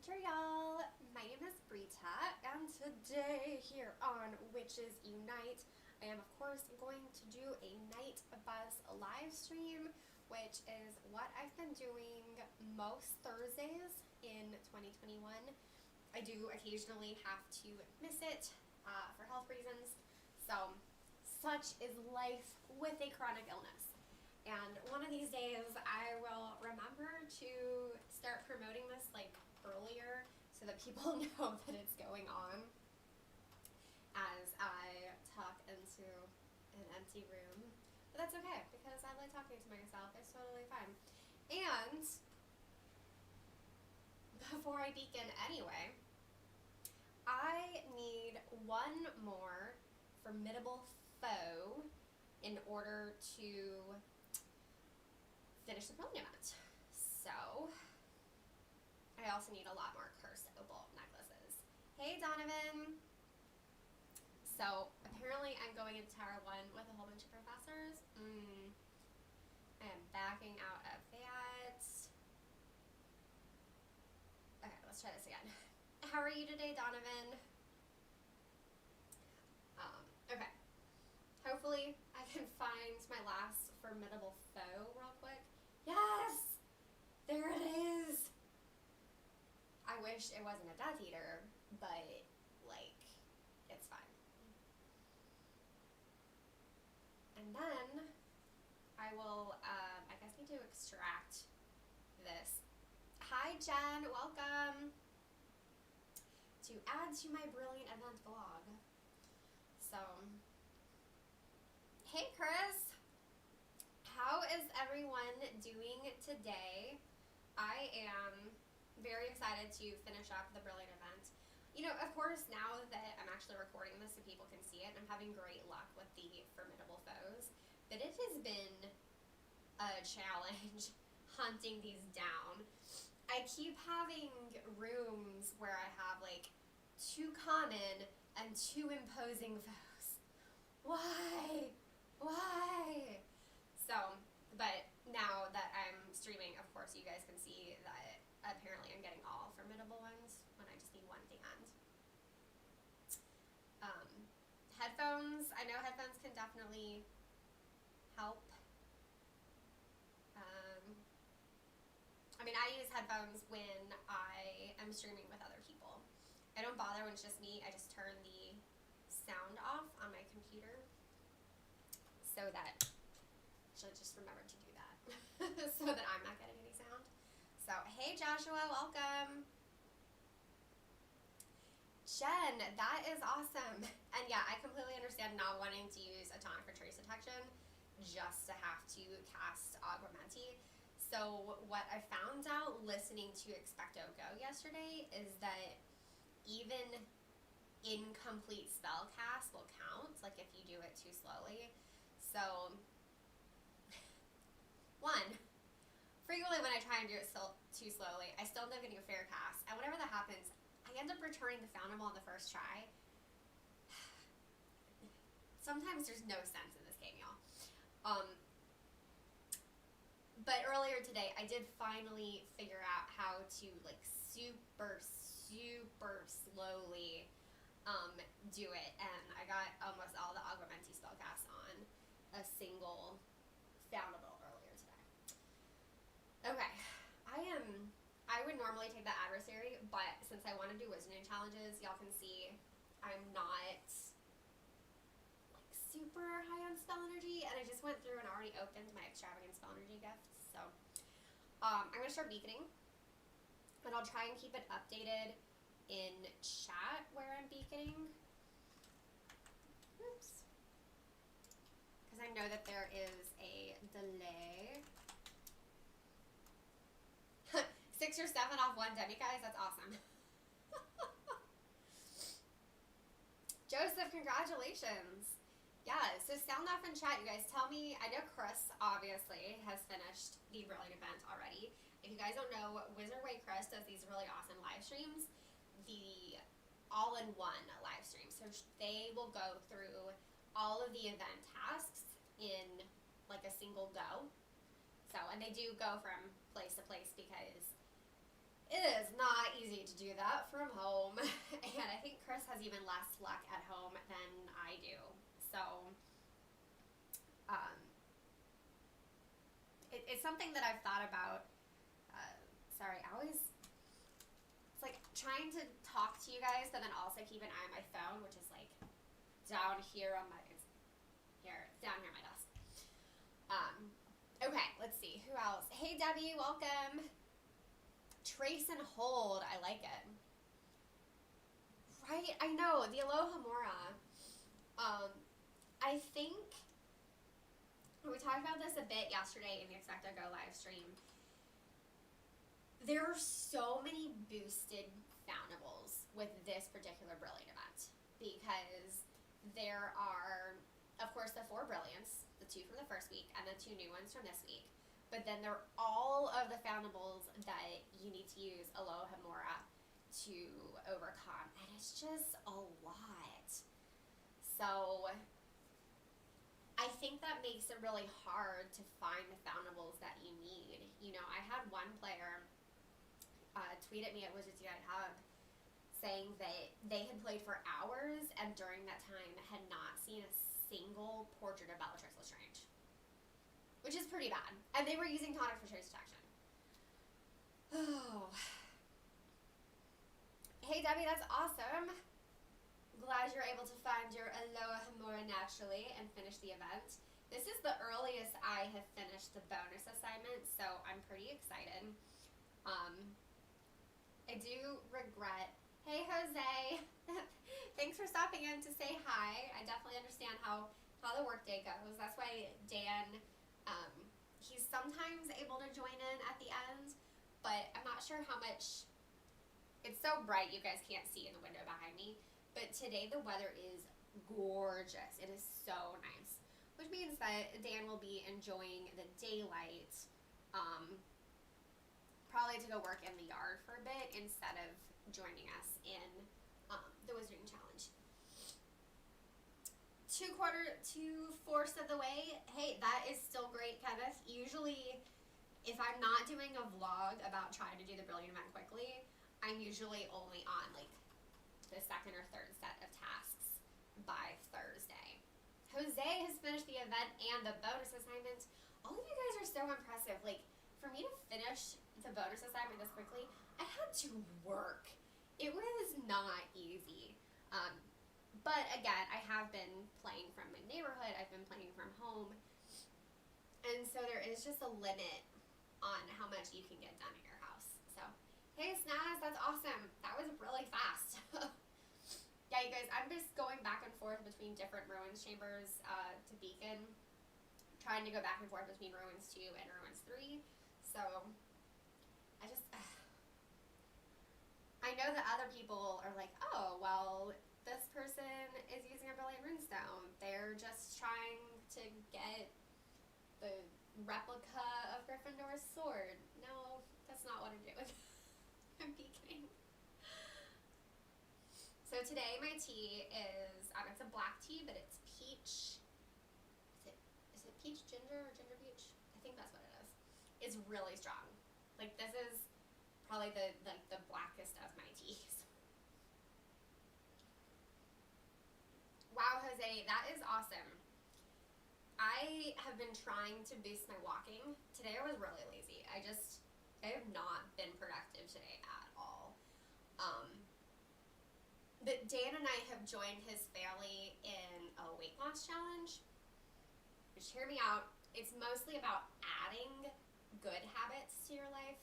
Winter, y'all. My name is Brita, and today here on Witches Unite, I am of course going to do a Night Buzz live stream, which is what I've been doing most Thursdays in 2021. I do occasionally have to miss it for health reasons, so such is life with a chronic illness. And one of these days I will remember to start promoting this earlier so that people know that it's going on as I talk into an empty room. But that's okay because I like talking to myself. It's totally fine. And before I begin anyway, I need one more formidable foe in order to finish the brilliant event. So I also need a lot more cursed opal necklaces. Hey Donovan! So apparently I'm going into Tower 1 with a whole bunch of professors. I am backing out of that. Okay, let's try this again. How are you today, Donovan? Okay. Hopefully I can find my last formidable foe real quick. Yes! There it is! I wish it wasn't a Death Eater, but, it's fine. And then I will, I guess need to extract this. Hi, Jen, welcome to add to my brilliant event vlog. So, hey, Chris. How is everyone doing today? I am very excited to finish up the brilliant event. You know, of course, now that I'm actually recording this so people can see it, I'm having great luck with the formidable foes, but it has been a challenge hunting these down. I keep having rooms where I have, 2 common and 2 imposing foes. Why? Why? So, but now that I'm streaming, of course, you guys can see that apparently I'm getting all formidable ones when I just need one at the end. Headphones, I know headphones can definitely help. I mean, I use headphones when I am streaming with other people. I don't bother when it's just me. I just turn the sound off on my computer so that I should just remember to do that so that I'm not getting any sound. So, hey Joshua, welcome. Jen, that is awesome. And yeah, I completely understand not wanting to use a tonic for trace detection just to have to cast Augmenti. So what I found out listening to Expecto Go yesterday is that even incomplete spell cast will count, if you do it too slowly. So, one, frequently when I try and do it too slowly, I still end up getting a fair cast, and whenever that happens, I end up returning the Fountain on the first try. Sometimes there's no sense in this game, y'all. But earlier today, I did finally figure out how to, super slowly, do it, and I got almost all the Augmenti spellcasts on a single Fountain earlier today. Okay, I would normally take that adversary, but since I want to do Wisdom challenges, y'all can see I'm not, super high on spell energy, and I just went through and already opened my extravagant spell energy gifts, so I'm going to start beaconing, and I'll try and keep it updated in chat where I'm beaconing. Oops. Because I know that there is a delay. 6 or 7 off 1 demi, guys, that's awesome. Joseph, congratulations. Yeah, so sound off in chat, you guys. Tell me, I know Chris, obviously, has finished the brilliant event already. If you guys don't know, Wizard Way Chris does these really awesome live streams, the all-in-one live stream. So they will go through all of the event tasks in, a single go. So, and they do go from place to place because It is not easy to do that from home, and I think Chris has even less luck at home than I do. So, um, it's something that I've thought about. Sorry, I always it's like trying to talk to you guys, but then also keep an eye on my phone, which is like down here on my down here on my desk. Okay, let's see who else. Hey Debbie, welcome. Trace and hold, I like it. Right, I know the Aloha Mora. I think we talked about this a bit yesterday in the Expecto Go live stream. There are so many boosted foundables with this particular Brilliant event because there are, of course, the 4 Brilliants, the 2 from the first week, and the 2 new ones from this week. But then there are all of the foundables that you need to use Aloha Mora to overcome, and it's just a lot. So I think that makes it really hard to find the foundables that you need. You know, I had one player tweet at me at Wizards Unite Hub saying that they had played for hours and during that time had not seen a single portrait of Bellatrix Lestrange, which is pretty bad. And they were using tonic for trace detection. Oh. Hey Debbie, that's awesome. Glad you're able to find your Aloha Mora naturally and finish the event. This is the earliest I have finished the bonus assignment, so I'm pretty excited. I do regret. Hey Jose, thanks for stopping in to say hi. I definitely understand how the workday goes. That's why Dan, he's sometimes able to join in at the end, but I'm not sure how much. It's so bright you guys can't see in the window behind me, but today the weather is gorgeous. It is so nice, which means that Dan will be enjoying the daylight, probably to go work in the yard for a bit instead of joining us in the Wizarding Challenge. 2/4 of the way. Hey, that is still great, Kenneth. Usually, if I'm not doing a vlog about trying to do the Brilliant event quickly, I'm usually only on like the second or third set of tasks by Thursday. Jose has finished the event and the bonus assignment. All of you guys are so impressive. Like, for me to finish the bonus assignment this quickly, I had to work. It was not easy. But again, I have been playing from my neighborhood. I've been playing from home. And so there is just a limit on how much you can get done at your house. So, hey Snaz, that's awesome. That was really fast. Yeah, you guys, I'm just going back and forth between different Ruins chambers to Beacon. Trying to go back and forth between Ruins 2 and Ruins 3. So, I know that other people are like, oh, well, this person is using a Brilliant Runestone. They're just trying to get the replica of Gryffindor's sword. No, that's not what I'm doing. I'm beaconing. So today my tea is, it's a black tea, but it's peach. Is it peach ginger or ginger peach? I think that's what it is. It's really strong. Like, this is probably the blackest of my teas. Wow, Jose, that is awesome. I have been trying to boost my walking. Today I was really lazy. I have not been productive today at all. But Dan and I have joined his family in a weight loss challenge. Which, hear me out, it's mostly about adding good habits to your life.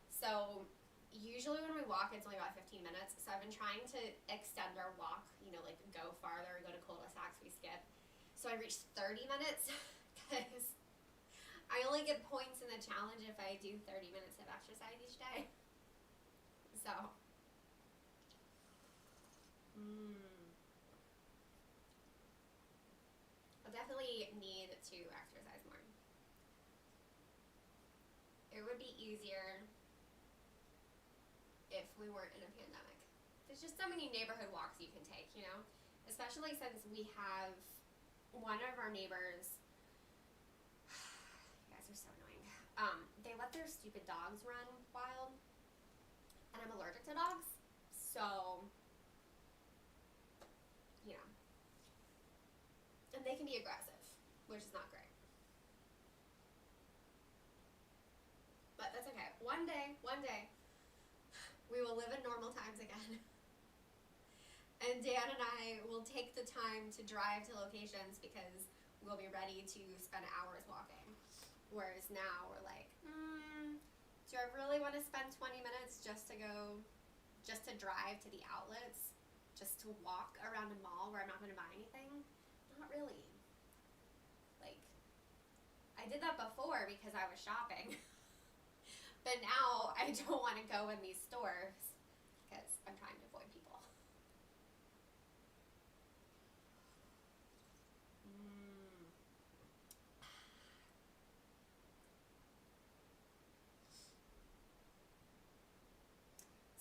So usually when we walk, it's only about 15 minutes. So I've been trying to extend our walk, like go farther, go to cul-de-sacs we skip. So I reached 30 minutes because I only get points in the challenge if I do 30 minutes of exercise each day. So, I'll definitely need to exercise more. It would be easier if we weren't in a pandemic. There's just so many neighborhood walks you can take, especially since we have one of our neighbors. You guys are so annoying. They let their stupid dogs run wild. and I'm allergic to dogs, so, you know. And they can be aggressive, which is not great. But that's okay. One day, we will live in normal times again. And Dan and I will take the time to drive to locations because we'll be ready to spend hours walking. Whereas now we're like, do I really want to spend 20 minutes just to drive to the outlets, just to walk around a mall where I'm not going to buy anything? Not really. Like, I did that before because I was shopping. But now I don't want to go in these stores because I'm trying to avoid people.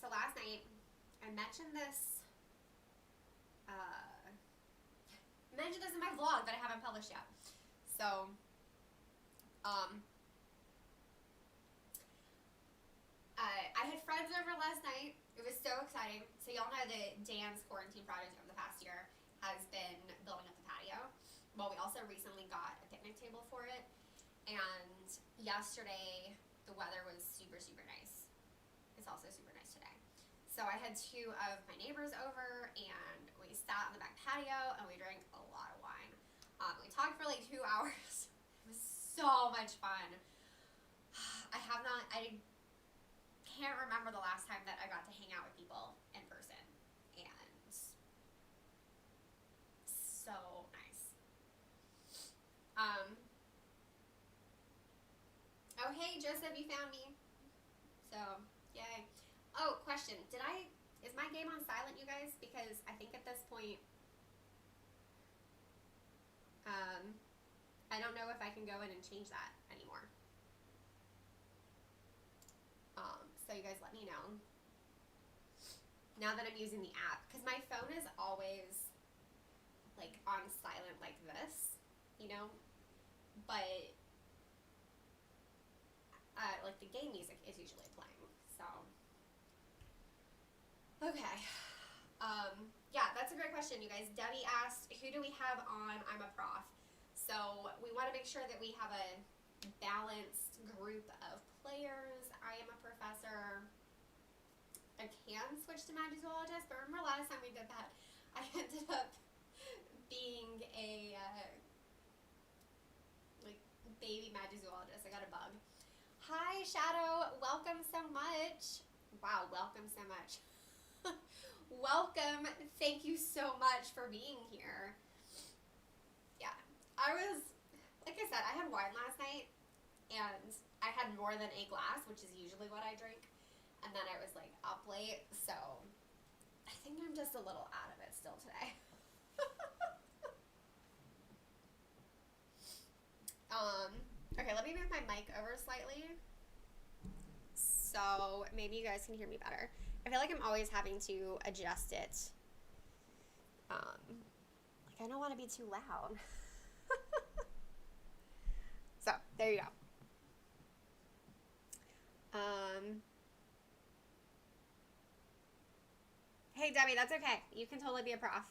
So last night, I mentioned this in my vlog that I haven't published yet. So, I had friends over last night. It was so exciting. So y'all know that Dan's quarantine project over the past year has been building up the patio. Well, we also recently got a picnic table for it. And yesterday, the weather was super, super nice. It's also super nice today. So I had two of my neighbors over, and we sat on the back patio, and we drank a lot of wine. We talked for like 2 hours. It was so much fun. I can't remember the last time that I got to hang out with people in person, and so nice. Oh hey Joseph, you found me. So yay. Oh, question. Is my game on silent, you guys? Because I think at this point, I don't know if I can go in and change that anymore. So you guys let me know. Now that I'm using the app, because my phone is always like on silent like this, you know, but like the game music is usually playing, so. Okay. Yeah, that's a great question, you guys. Debbie asked, who do we have on I'm a Prof? So we want to make sure that we have a balanced group of players. I am a professor. I can switch to Magizoologist, but remember last time we did that, I ended up being a like baby Magizoologist. I got a bug. Hi Shadow, welcome so much. Wow, welcome so much. Welcome, thank you so much for being here. Yeah, like I said, I had wine last night, and I had more than a glass, which is usually what I drink, and then I was like up late, so I think I'm just a little out of it still today. Okay, let me move my mic over slightly, so maybe you guys can hear me better. I feel like I'm always having to adjust it. Like I don't want to be too loud. So, there you go. Hey Debbie, that's okay. You can totally be a prof.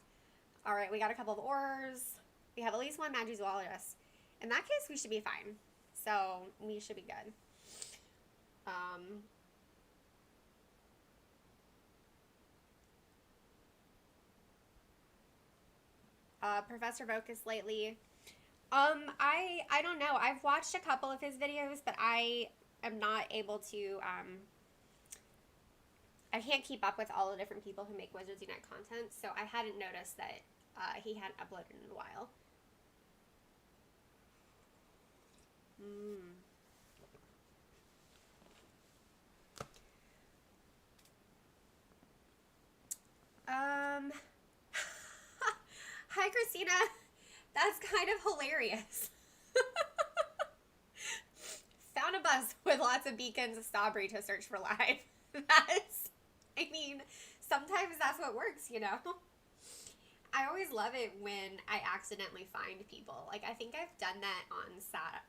Alright, we got a couple of ors. We have at least one Magizoologist. In that case, we should be fine. So, we should be good. Professor Vocus lately. I don't know. I've watched a couple of his videos, but I am not able to, I can't keep up with all the different people who make Wizards Unite content, so I hadn't noticed that he hadn't uploaded in a while. Hi, Christina. That's kind of hilarious. Found a bus with lots of beacons of Strawberry to search for live. Sometimes that's what works, you know? I always love it when I accidentally find people. Like, I think I've done that on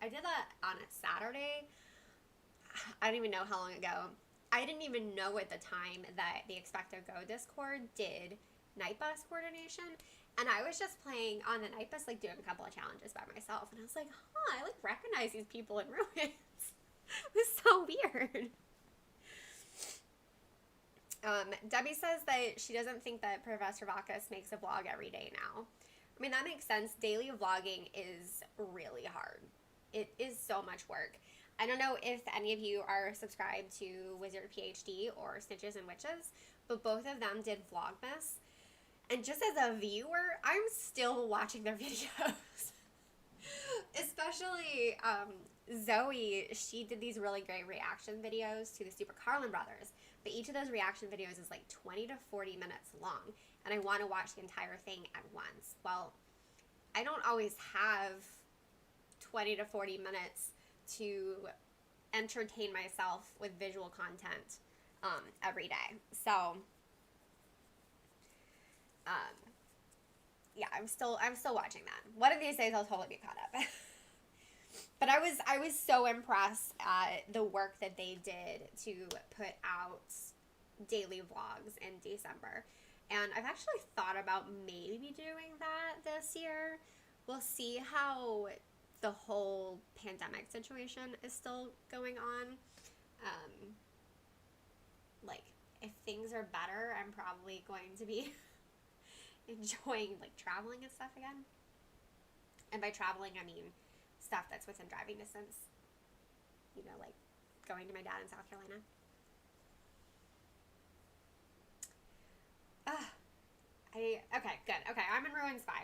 I did that on a Saturday. I don't even know how long ago. I didn't even know at the time that the Expecto Go Discord did night bus coordination. And I was just playing on the night bus, like doing a couple of challenges by myself. And I was like, I like recognize these people in ruins. It was so weird. Debbie says that she doesn't think that Professor Vacas makes a vlog every day now. I mean, that makes sense. Daily vlogging is really hard. It is so much work. I don't know if any of you are subscribed to Wizard PhD or Snitches and Witches, but both of them did Vlogmas. And just as a viewer, I'm still watching their videos. Especially Zoe, she did these really great reaction videos to the Super Carlin Brothers. But each of those reaction videos is like 20 to 40 minutes long. And I want to watch the entire thing at once. Well, I don't always have 20 to 40 minutes to entertain myself with visual content every day. So, yeah, I'm still watching that. One of these days I'll totally be caught up. But I was so impressed at the work that they did to put out daily vlogs in December. And I've actually thought about maybe doing that this year. We'll see how the whole pandemic situation is still going on. Like, if things are better, I'm probably going to be enjoying, like, traveling and stuff again. And by traveling, I mean stuff that's within driving distance. You know, like going to my dad in South Carolina. Okay, good. Okay, I'm in Ruins 5.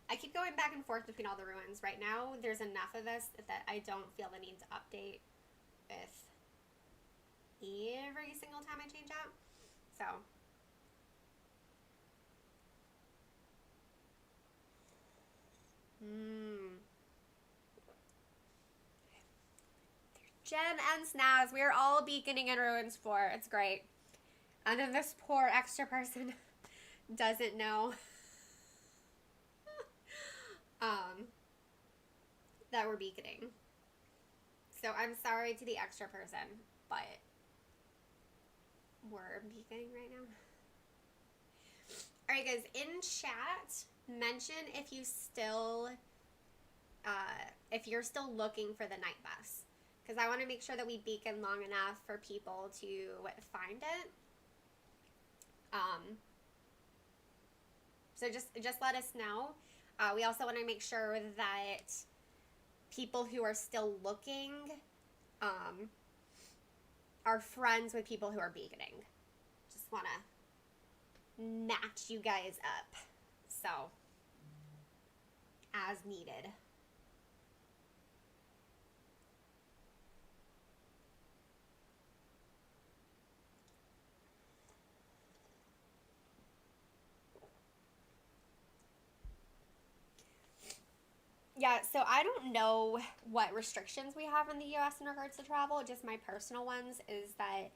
I keep going back and forth between all the ruins. Right now, there's enough of this that I don't feel the need to update with every single time I change out. So, Jen and Snaz, we are all beaconing in Ruins 4. It's great. And then this poor extra person doesn't know that we're beaconing. So I'm sorry to the extra person, but we're beaconing right now. Alright guys, in chat, mention if you still, if you're still looking for the night bus. Because I want to make sure that we beacon long enough for people to find it. So just let us know. We also want to make sure that people who are still looking are friends with people who are beaconing. Just want to match you guys up. So, as needed. Yeah, so I don't know what restrictions we have in the US in regards to travel. Just my personal ones is that,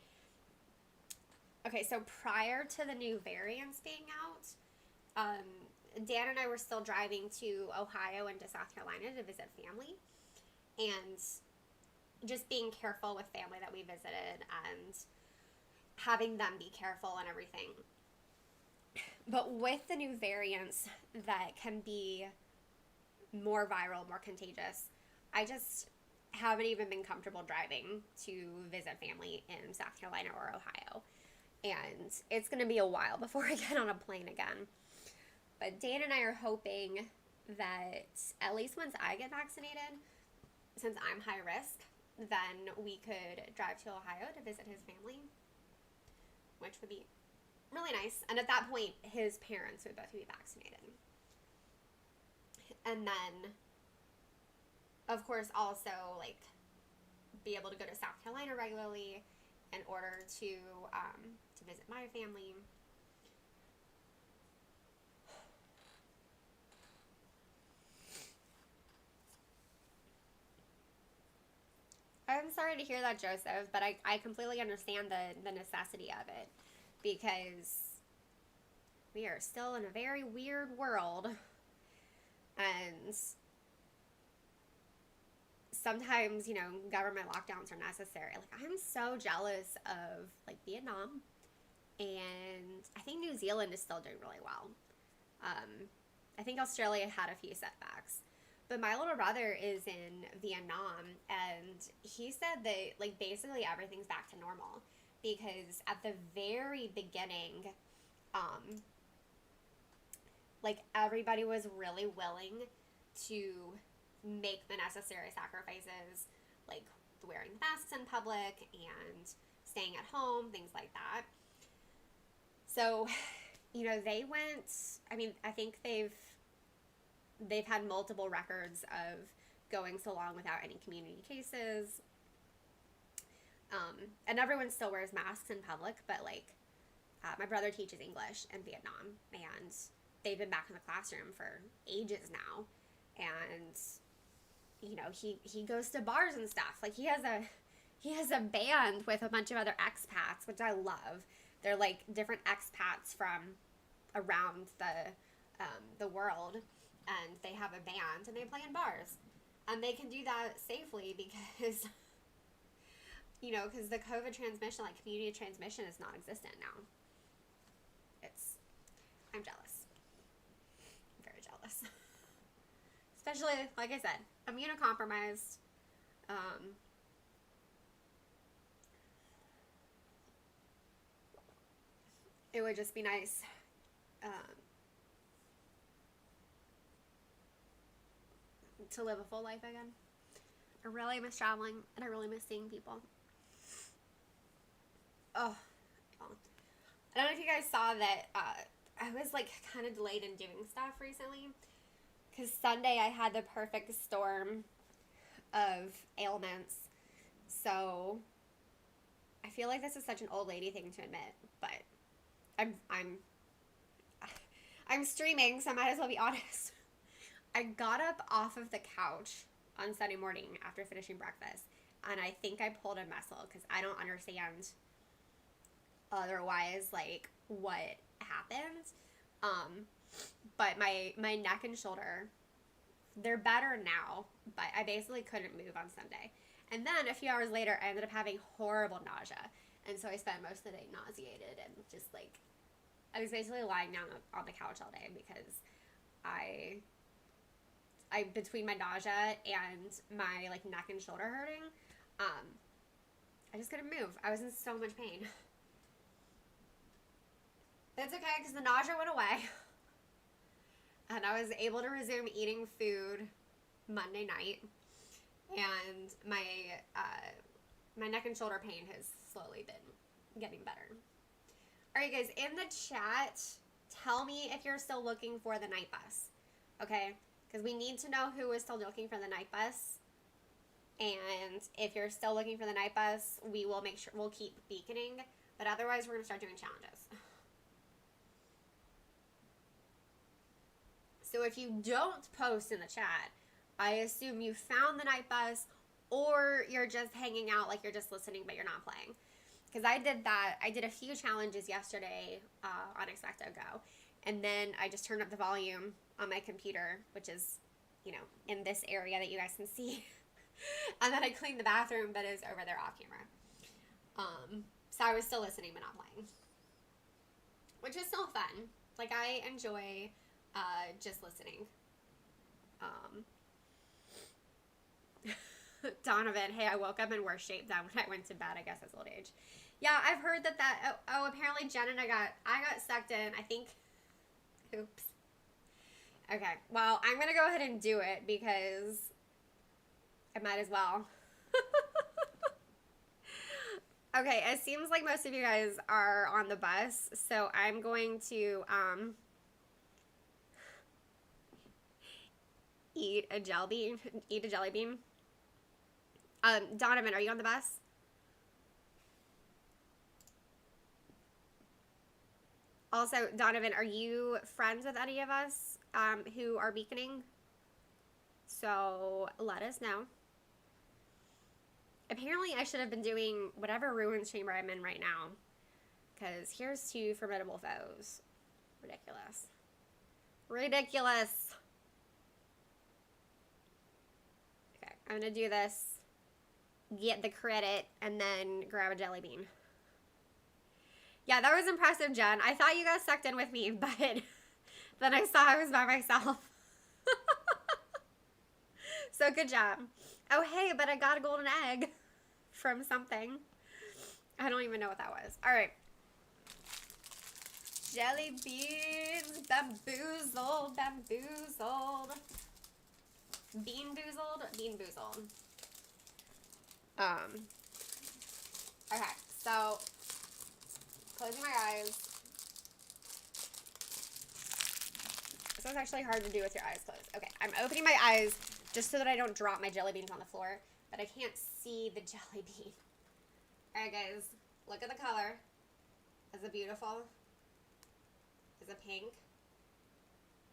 okay, so prior to the new variants being out, Dan and I were still driving to Ohio and to South Carolina to visit family. And just being careful with family that we visited and having them be careful and everything. But with the new variants that can be more viral, more contagious, I just haven't even been comfortable driving to visit family in South Carolina or Ohio. And it's going to be a while before I get on a plane again. But Dan and I are hoping that at least once I get vaccinated, since I'm high risk, then we could drive to Ohio to visit his family, which would be really nice. And at that point, his parents would both be vaccinated. And then, of course, also, like, be able to go to South Carolina regularly in order to visit my family. I'm sorry to hear that, Joseph, but I completely understand the necessity of it, because we are still in a very weird world. And sometimes, government lockdowns are necessary. Like, I'm so jealous of, like, Vietnam, and I think New Zealand is still doing really well. I think Australia had a few setbacks. But my little brother is in Vietnam, and he said that, like, basically everything's back to normal. Because at the very beginning, like, everybody was really willing to make the necessary sacrifices, like wearing masks in public and staying at home, things like that. So, they went, I think they've had multiple records of going so long without any community cases. And everyone still wears masks in public, but, like, my brother teaches English in Vietnam, and they've been back in the classroom for ages now. And, he goes to bars and stuff. Like, he has a band with a bunch of other expats, which I love. They're, like, different expats from around the world, and they have a band, and they play in bars. And they can do that safely because, because the COVID transmission, like, community transmission is non-existent now. I'm jealous. I'm very jealous. Especially, like I said, immunocompromised. It would just be nice to live a full life again. I really miss traveling, and I really miss seeing people. Oh, I don't know if you guys saw that I was, like, kind of delayed in doing stuff recently. Because Sunday I had the perfect storm of ailments. So I feel like this is such an old lady thing to admit, but I'm streaming, so I might as well be honest. I got up off of the couch on Sunday morning after finishing breakfast, and I think I pulled a muscle because I don't understand otherwise, like, what happened. But my neck and shoulder, they're better now, but I basically couldn't move on Sunday. And then a few hours later, I ended up having horrible nausea. And so I spent most of the day nauseated and just, like, I was basically lying down on the couch all day because I between my nausea and my, like, neck and shoulder hurting, I just couldn't move. I was in so much pain. It's okay because the nausea went away. And I was able to resume eating food Monday night. And my neck and shoulder pain has slowly been getting better. Alright guys, in the chat, tell me if you're still looking for the night bus. Okay? Because we need to know who is still looking for the night bus. And if you're still looking for the night bus, we will make sure we'll keep beaconing. But otherwise, we're going to start doing challenges. So if you don't post in the chat, I assume you found the night bus, or you're just hanging out, like you're just listening but you're not playing. Because I did that. I did a few challenges yesterday on Expecto Go. And then I just turned up the volume on my computer, which is, in this area that you guys can see. And then I cleaned the bathroom, but it was over there off camera. So I was still listening but not playing. Which is still fun. Like, I enjoy just listening. Donovan, hey, I woke up in worse shape than when I went to bed. I guess that's old age. Yeah, I've heard that apparently Jen and I got sucked in, I think. Oops. Okay, well, I'm going to go ahead and do it because I might as well. Okay, it seems like most of you guys are on the bus, so I'm going to eat a jelly bean. Donovan, are you on the bus? Also, Donovan, are you friends with any of us who are beaconing? So let us know. Apparently, I should have been doing whatever ruins chamber I'm in right now. Because here's 2 formidable foes. Ridiculous. Ridiculous. Okay. I'm gonna do this, get the credit, and then grab a jelly bean. Yeah, that was impressive, Jen. I thought you guys sucked in with me, but then I saw I was by myself. So good job. Oh, hey, but I got a golden egg from something. I don't even know what that was. All right. Jelly beans, bamboozled, bamboozled. Bean-boozled, bean-boozled. Okay, so closing my eyes. This is actually hard to do with your eyes closed. Okay, I'm opening my eyes just so that I don't drop my jelly beans on the floor, but I can't see the jelly bean. Alright guys, look at the color. Is it beautiful? Is it pink?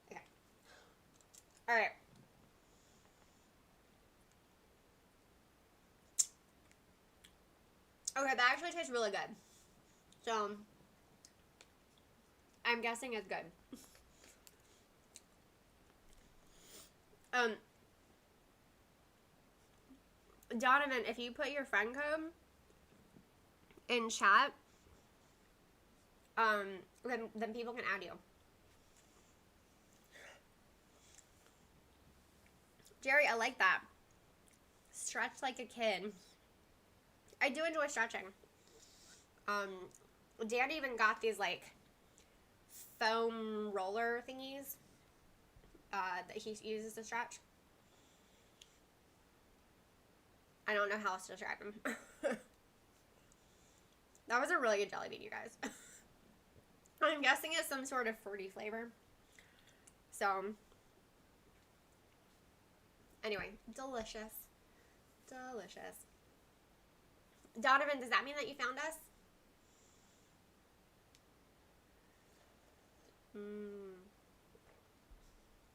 Okay. Alright. Okay, that actually tastes really good. So, I'm guessing it's good. Donovan, if you put your friend code in chat, then people can add you. Jerry, I like that. Stretch like a kid. I do enjoy stretching. Dan even got these like foam roller thingies that he uses to stretch. I don't know how else to describe them. That was a really good jelly bean, you guys. I'm guessing it's some sort of fruity flavor. So, anyway, delicious. Delicious. Donovan, does that mean that you found us?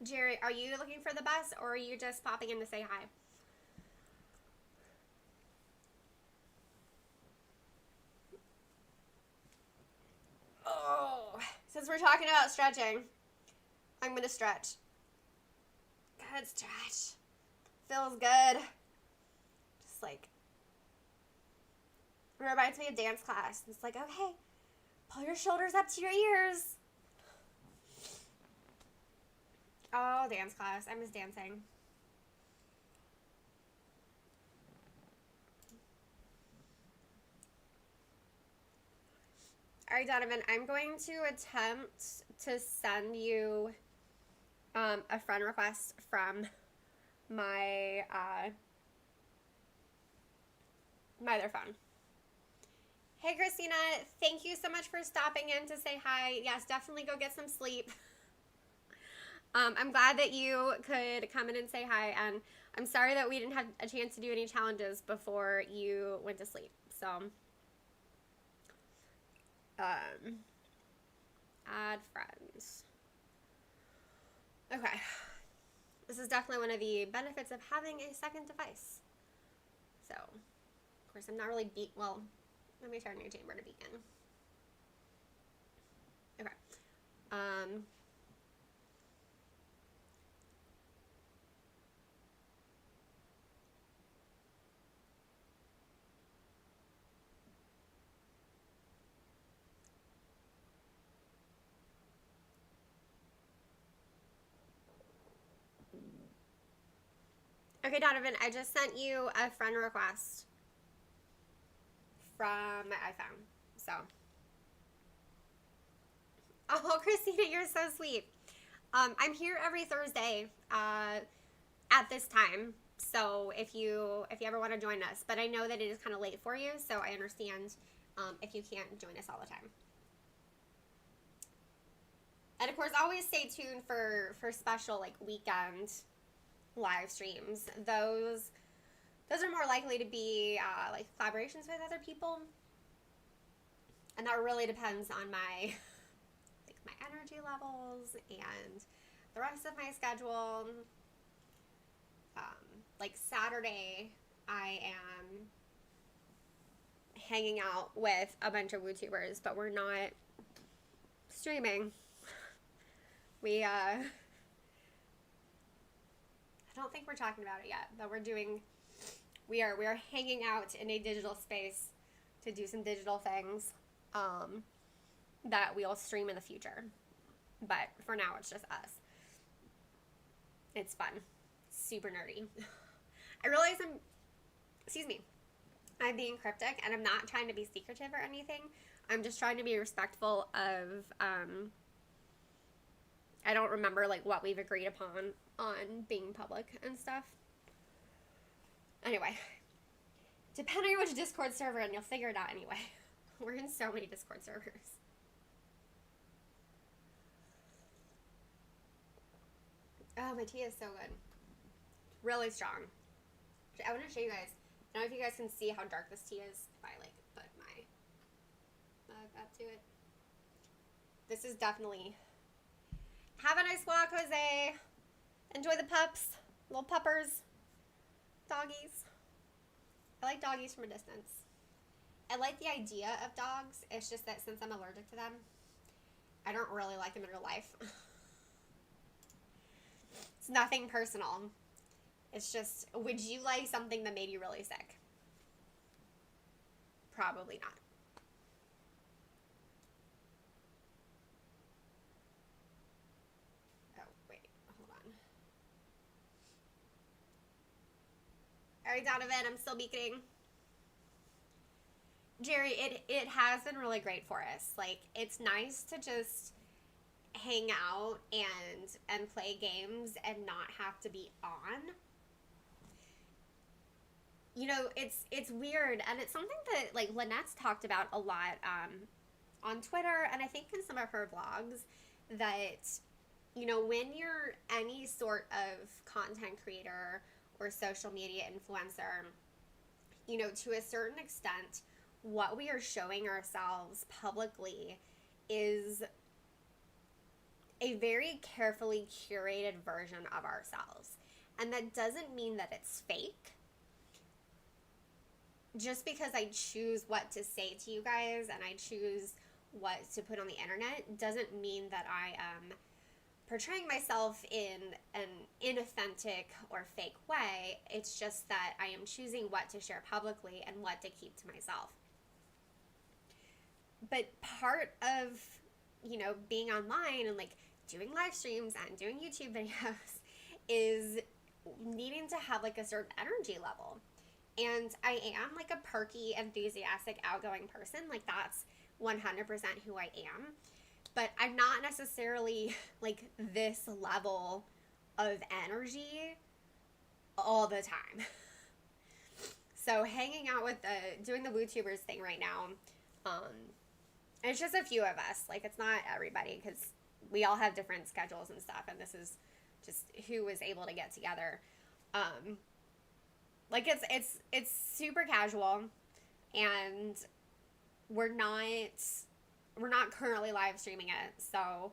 Jerry, are you looking for the bus or are you just popping in to say hi? Oh, since we're talking about stretching, I'm going to stretch. Good stretch. Feels good. Just like, it reminds me of dance class. It's like, okay, pull your shoulders up to your ears. Oh, dance class. I miss dancing. All right, Donovan, I'm going to attempt to send you a friend request from my my other phone. Hey, Christina, thank you so much for stopping in to say hi. Yes, definitely go get some sleep. I'm glad that you could come in and say hi, and I'm sorry that we didn't have a chance to do any challenges before you went to sleep. So, add friends. Okay. This is definitely one of the benefits of having a second device. So, of course, I'm not really well, let me turn your chamber to beacon. Okay. Okay, Donovan, I just sent you a friend request from my iPhone. So, oh, Christina, you're so sweet. I'm here every Thursday at this time. So if you ever want to join us, but I know that it is kind of late for you, so I understand if you can't join us all the time. And of course, always stay tuned for special like weekend live streams. Those are more likely to be like collaborations with other people, and that really depends on my my energy levels and the rest of my schedule. Like Saturday, I am hanging out with a bunch of YouTubers, but we're not streaming. We don't think we're talking about it yet, but we are hanging out in a digital space to do some digital things that we'll stream in the future. But for now, it's just us. It's fun. Super nerdy. I realize I'm being cryptic, and I'm not trying to be secretive or anything. I'm just trying to be respectful of, I don't remember, like, what we've agreed upon on being public and stuff. Anyway, depending on which Discord server, and you'll figure it out anyway. We're in so many Discord servers. Oh, my tea is so good. Really strong. I want to show you guys. I don't know if you guys can see how dark this tea is if I, like, put my mug up to it. This is definitely... Have a nice walk, Jose. Enjoy the pups. Little puppers. Doggies. I like doggies from a distance. I like the idea of dogs. It's just that since I'm allergic to them, I don't really like them in real life. It's nothing personal. It's just, would you like something that made you really sick? Probably not. Oh, wait, hold on. All right, Donovan, I'm still beaking. Jerry, it has been really great for us. Like, it's nice to just hang out and play games and not have to be on. You know, it's weird, and it's something that, like, Lynette's talked about a lot on Twitter, and I think in some of her vlogs, that, you know, when you're any sort of content creator or social media influencer, you know, to a certain extent, what we are showing ourselves publicly is a very carefully curated version of ourselves. And that doesn't mean that it's fake. Just because I choose what to say to you guys and I choose what to put on the internet doesn't mean that I am portraying myself in an inauthentic or fake way. It's just that I am choosing what to share publicly and what to keep to myself. But part of, you know, being online and, like, doing live streams and doing YouTube videos is needing to have, like, a certain energy level. And I am, like, a perky, enthusiastic, outgoing person. Like, that's 100% who I am. But I'm not necessarily, like, this level of energy all the time. So hanging out with doing the WooTubers thing right now, it's just a few of us. Like, it's not everybody, because we all have different schedules and stuff, and this is just who was able to get together. Like, it's super casual, and we're not currently live streaming it, so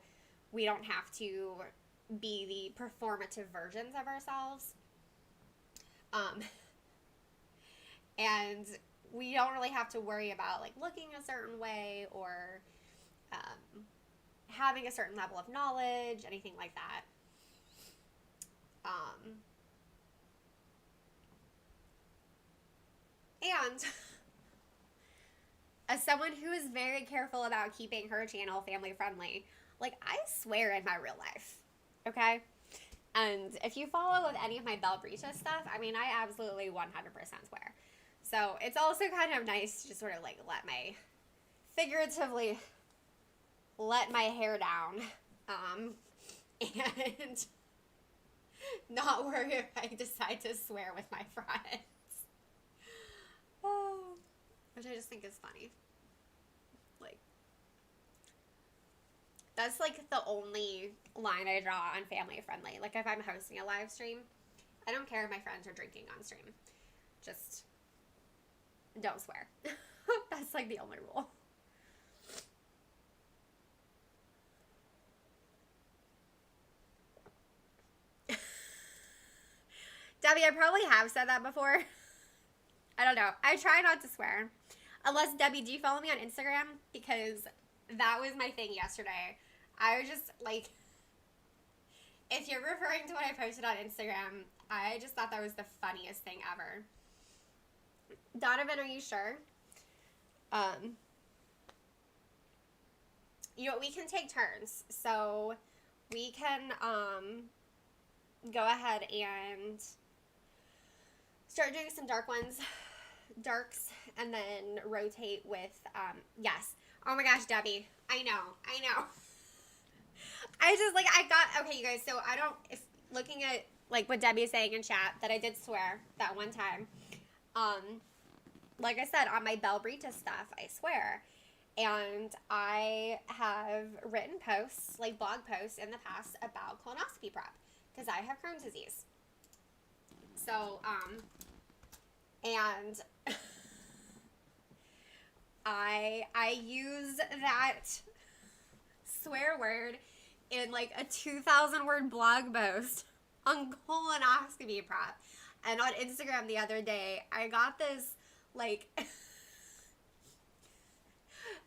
we don't have to be the performative versions of ourselves. And we don't really have to worry about, like, looking a certain way or having a certain level of knowledge, anything like that. And as someone who is very careful about keeping her channel family friendly, like, I swear in my real life, okay? And if you follow with any of my Belle Breeches stuff, I mean, I absolutely 100% swear. So it's also kind of nice to just sort of, like, figuratively let my hair down, and not worry if I decide to swear with my friends. Oh, which I just think is funny. Like, that's, like, the only line I draw on family friendly. Like, if I'm hosting a live stream, I don't care if my friends are drinking on stream. Just don't swear. That's, like, the only rule. Debbie, I probably have said that before. I don't know. I try not to swear. Unless, Debbie, do you follow me on Instagram? Because that was my thing yesterday. I was just, like, if you're referring to what I posted on Instagram, I just thought that was the funniest thing ever. Donovan, are you sure? You know, we can take turns. So we can go ahead and start doing some darks, and then rotate with, yes. Oh my gosh, Debbie. I know. Okay, you guys, so if looking at, like, what Debbie is saying in chat, that I did swear that one time, like I said, on my Bellbrita stuff, I swear, and I have written posts, like blog posts in the past about colonoscopy prep, because I have Crohn's disease. So, and I use that swear word in like a 2,000 word blog post on colonoscopy prep. And on Instagram the other day, I got this like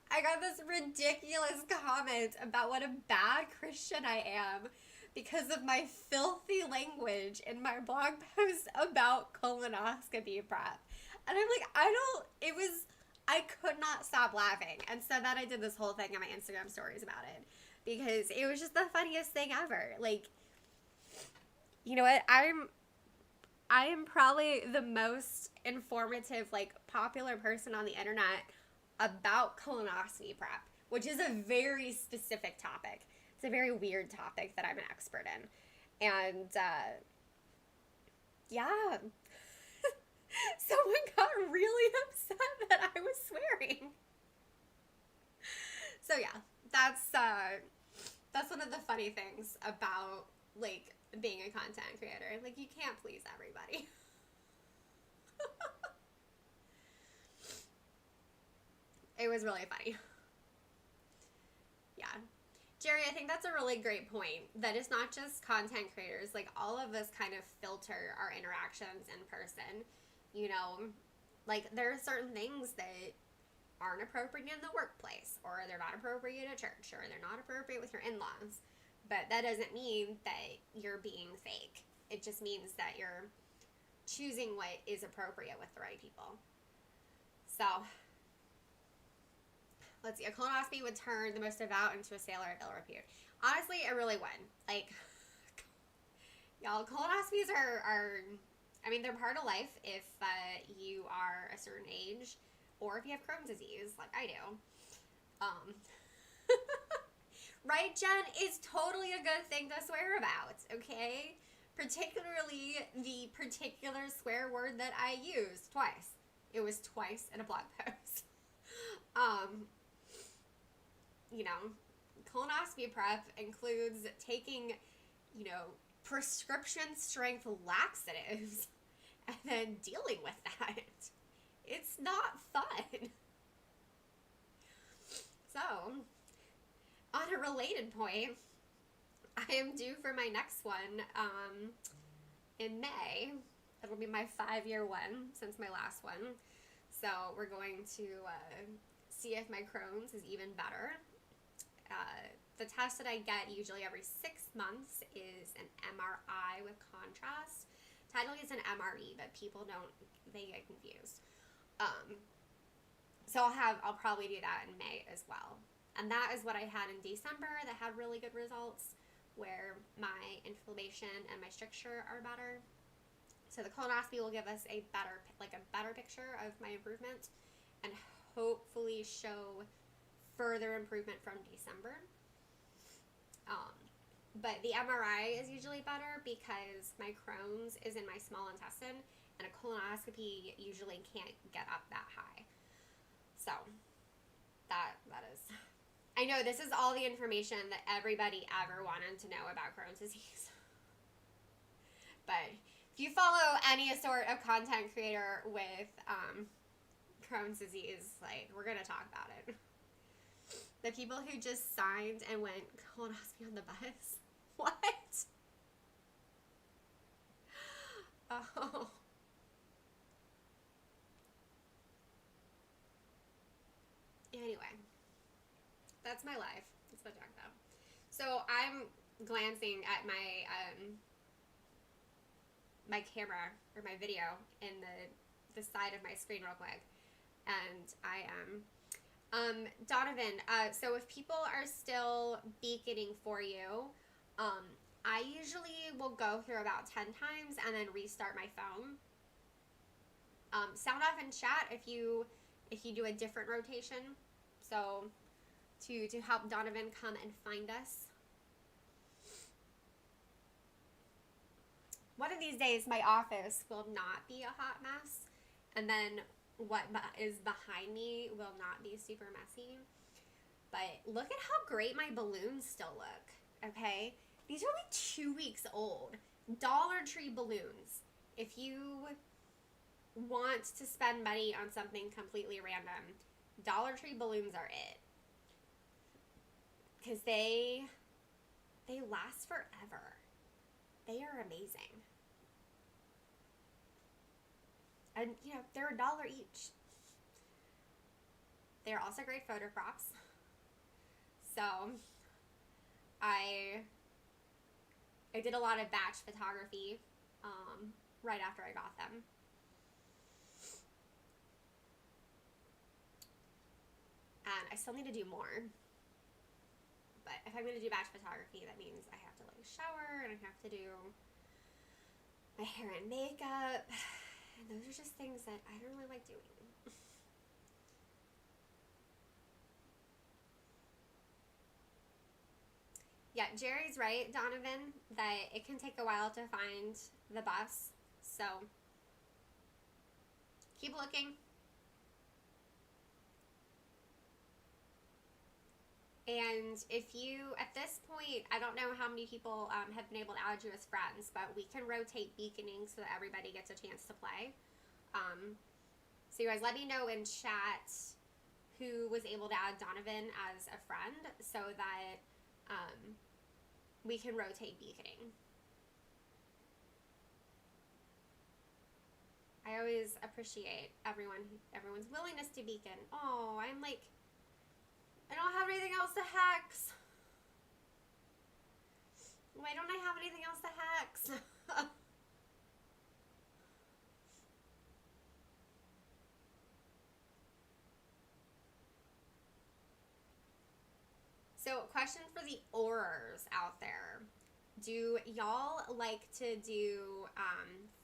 I got this ridiculous comment about what a bad Christian I am because of my filthy language in my blog post about colonoscopy prep. And I'm like, I could not stop laughing. And so then I did this whole thing on my Instagram stories about it because it was just the funniest thing ever. Like, you know what? I am probably the most informative, like, popular person on the internet about colonoscopy prep, which is a very specific topic. It's a very weird topic that I'm an expert in. And, yeah. Someone got really upset that I was swearing. So yeah, that's one of the funny things about, like, being a content creator. Like, you can't please everybody. It was really funny. Yeah. Jerry, I think that's a really great point. That it's not just content creators. Like, all of us kind of filter our interactions in person. You know, like, there are certain things that aren't appropriate in the workplace, or they're not appropriate at church, or they're not appropriate with your in-laws. But that doesn't mean that you're being fake. It just means that you're choosing what is appropriate with the right people. So, let's see. A colonoscopy would turn the most devout into a sailor of ill repute. Honestly, it really would. Like, y'all, colonoscopies are I mean, they're part of life if you are a certain age, or if you have Crohn's disease, like I do. Right, Jen? It's totally a good thing to swear about, okay? Particularly the particular swear word that I used twice. It was twice in a blog post. You know, colonoscopy prep includes taking, you know, prescription strength laxatives and then dealing with that. It's not fun. So, on a related point, I am due for my next one in May. It'll be my 5-year one since my last one. So we're going to see if my Crohn's is even better. The test that I get usually every 6 months is an MRI with contrast. Technically it's an MRE, but people they get confused. So I'll probably do that in May as well. And that is what I had in December that had really good results, where my inflammation and my stricture are better. So the colonoscopy will give us a better picture of my improvement and hopefully show further improvement from December. But the MRI is usually better because my Crohn's is in my small intestine, and a colonoscopy usually can't get up that high. So that is... I know this is all the information that everybody ever wanted to know about Crohn's disease. But if you follow any sort of content creator with Crohn's disease, like, we're going to talk about it. The people who just signed and went colonoscopy on the bus. What? Oh. Anyway. That's my life. That's what I talk about. So I'm glancing at my my camera or my video in the side of my screen real quick. And I am. Donovan, so if people are still beaconing for you, I usually will go through about 10 times and then restart my phone. Sound off in chat if you do a different rotation. So to help Donovan come and find us. One of these days, my office will not be a hot mess, and then what is behind me will not be super messy. But look at how great my balloons still look, okay? These are only 2 weeks old. Dollar Tree balloons. If you want to spend money on something completely random, Dollar Tree balloons are it. Because they last forever. They are amazing. And, you know, they're $1 each. They're also great photo crops. So, I did a lot of batch photography right after I got them. And I still need to do more. But if I'm going to do batch photography, that means I have to like shower and I have to do my hair and makeup. And those are just things that I don't really like doing. Yeah, Jerry's right, Donovan, that it can take a while to find the bus. So keep looking. And if you, at this point, I don't know how many people have been able to add you as friends, but we can rotate beaconing so that everybody gets a chance to play. So you guys let me know in chat who was able to add Donovan as a friend so that we can rotate beaconing. I always appreciate everyone's willingness to beacon. Oh, I'm like, I don't have anything else to hex. Why don't I have anything else to hex? So, question for the aurors out there. Do y'all like to do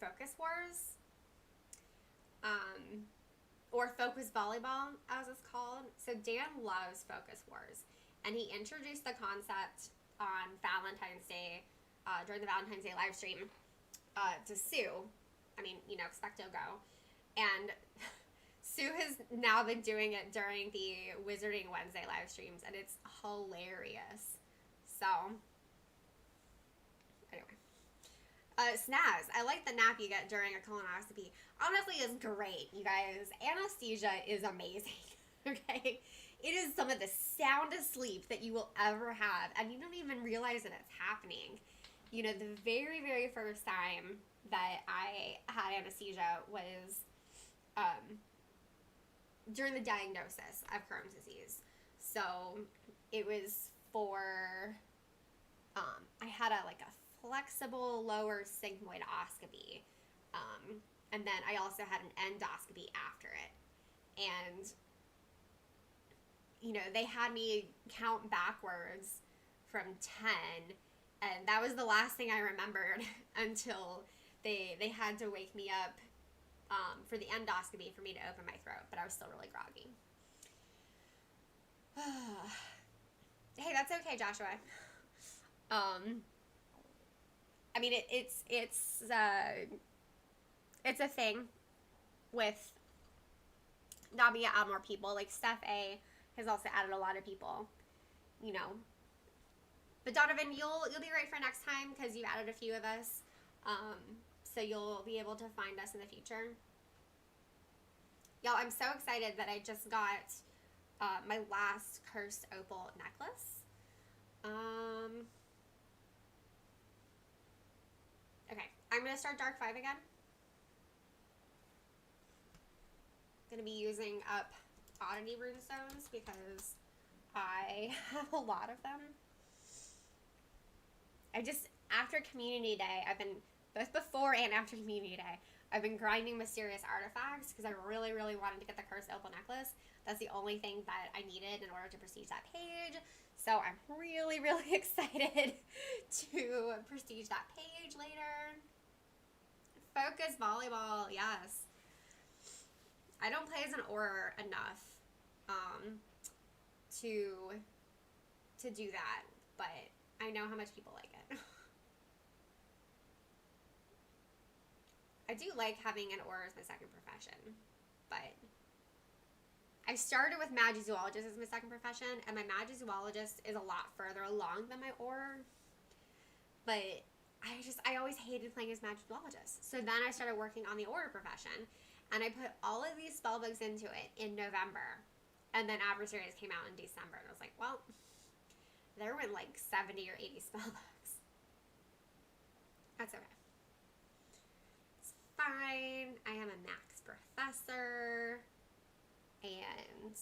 focus wars? Or focus volleyball, as it's called. So Dan loves focus wars, and he introduced the concept on Valentine's Day, during the Valentine's Day live stream, to Sue. I mean, you know, expecto go. And Sue has now been doing it during the Wizarding Wednesday live streams, and it's hilarious. So, anyway. Snaz, I like the nap you get during a colonoscopy. Honestly, it's great, you guys. Anesthesia is amazing, okay? It is some of the soundest sleep that you will ever have, and you don't even realize that it's happening. You know, the very, very first time that I had anesthesia was during the diagnosis of Crohn's disease. So, it was for, I had a flexible lower sigmoidoscopy. And then I also had an endoscopy after it. And, you know, they had me count backwards from 10. And that was the last thing I remembered until they had to wake me up for the endoscopy for me to open my throat. But I was still really groggy. Hey, that's okay, Joshua. I mean, it's a thing with not being add more people. Like Steph A has also added a lot of people, you know. But Donovan, you'll be right for next time because you added a few of us, so you'll be able to find us in the future. Y'all, I'm so excited that I just got my last cursed opal necklace. Okay, I'm going to start Dark 5 again. I'm going to be using up Oddity Runestones because I have a lot of them. After Community Day, I've been both before and after Community Day, I've been grinding Mysterious Artifacts because I really, really wanted to get the Cursed Opal necklace. That's the only thing that I needed in order to prestige that page. So I'm really, really excited to prestige that page later. Focus volleyball, yes. I don't play as an Auror enough to do that, but I know how much people like it. I do like having an Auror as my second profession, but I started with Magizoologist as my second profession, and my Magizoologist is a lot further along than my Auror, but I always hated playing as Magizoologist. So then I started working on the Auror profession, and I put all of these spellbooks into it in November, and then Adversaries came out in December, and I was like, well, there went like 70 or 80 spellbooks. That's okay. It's fine. I am a Max Professor, and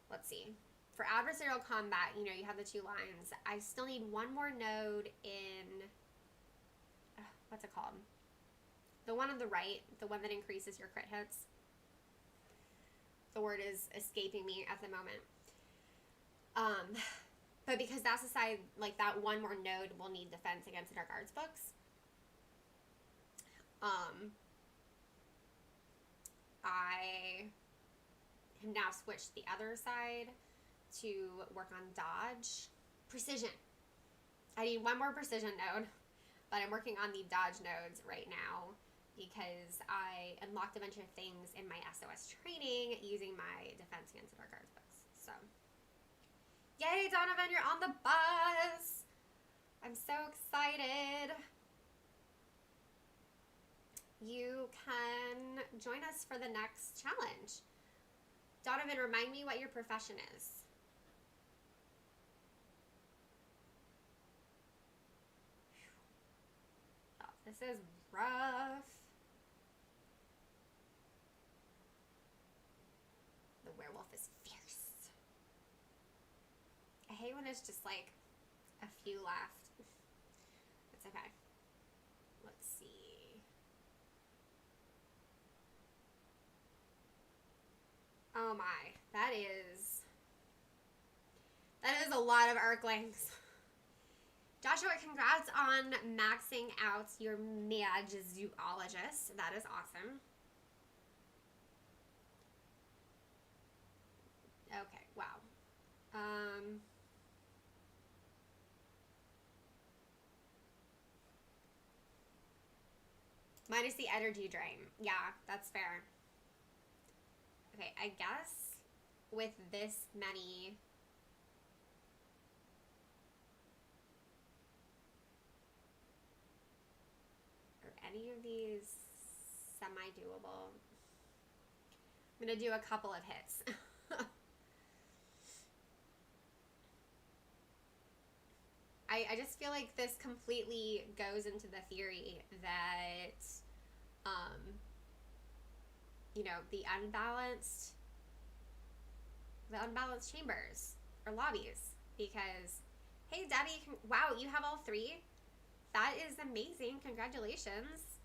let's see. For adversarial combat, you know, you have the 2 lines. I still need one more node in, what's it called? The one on the right, the one that increases your crit hits. The word is escaping me at the moment. But because that's the side, like that one more node will need defense against Dark Arts books. I have now switched the other side to work on dodge. Precision. I need one more precision node, but I'm working on the dodge nodes right now because I unlocked a bunch of things in my SOS training using my defense against Dark Arts books. So, yay, Donovan, you're on the bus! I'm so excited. You can join us for the next challenge. Donovan, remind me what your profession is. Oh, this is rough. The werewolf is fierce. I hate when it's just like a few left. It's okay. Let's see. Oh my, that is a lot of Arclings. Joshua, congrats on maxing out your Magizoologist. That is awesome. Okay, wow. Minus the energy drain. Yeah, that's fair. Okay, I guess with this many... Are any of these semi-doable? I'm going to do a couple of hits. I just feel like this completely goes into the theory that, you know, the unbalanced chambers or lobbies. Because, hey, Debbie, wow, you have all 3? That is amazing. Congratulations.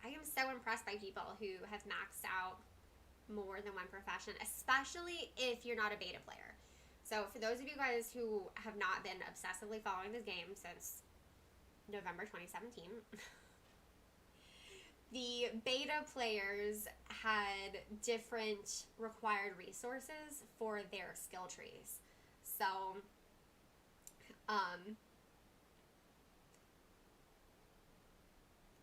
I am so impressed by people who have maxed out more than one profession, especially if you're not a beta player. So for those of you guys who have not been obsessively following this game since November 2017, the beta players had different required resources for their skill trees. So,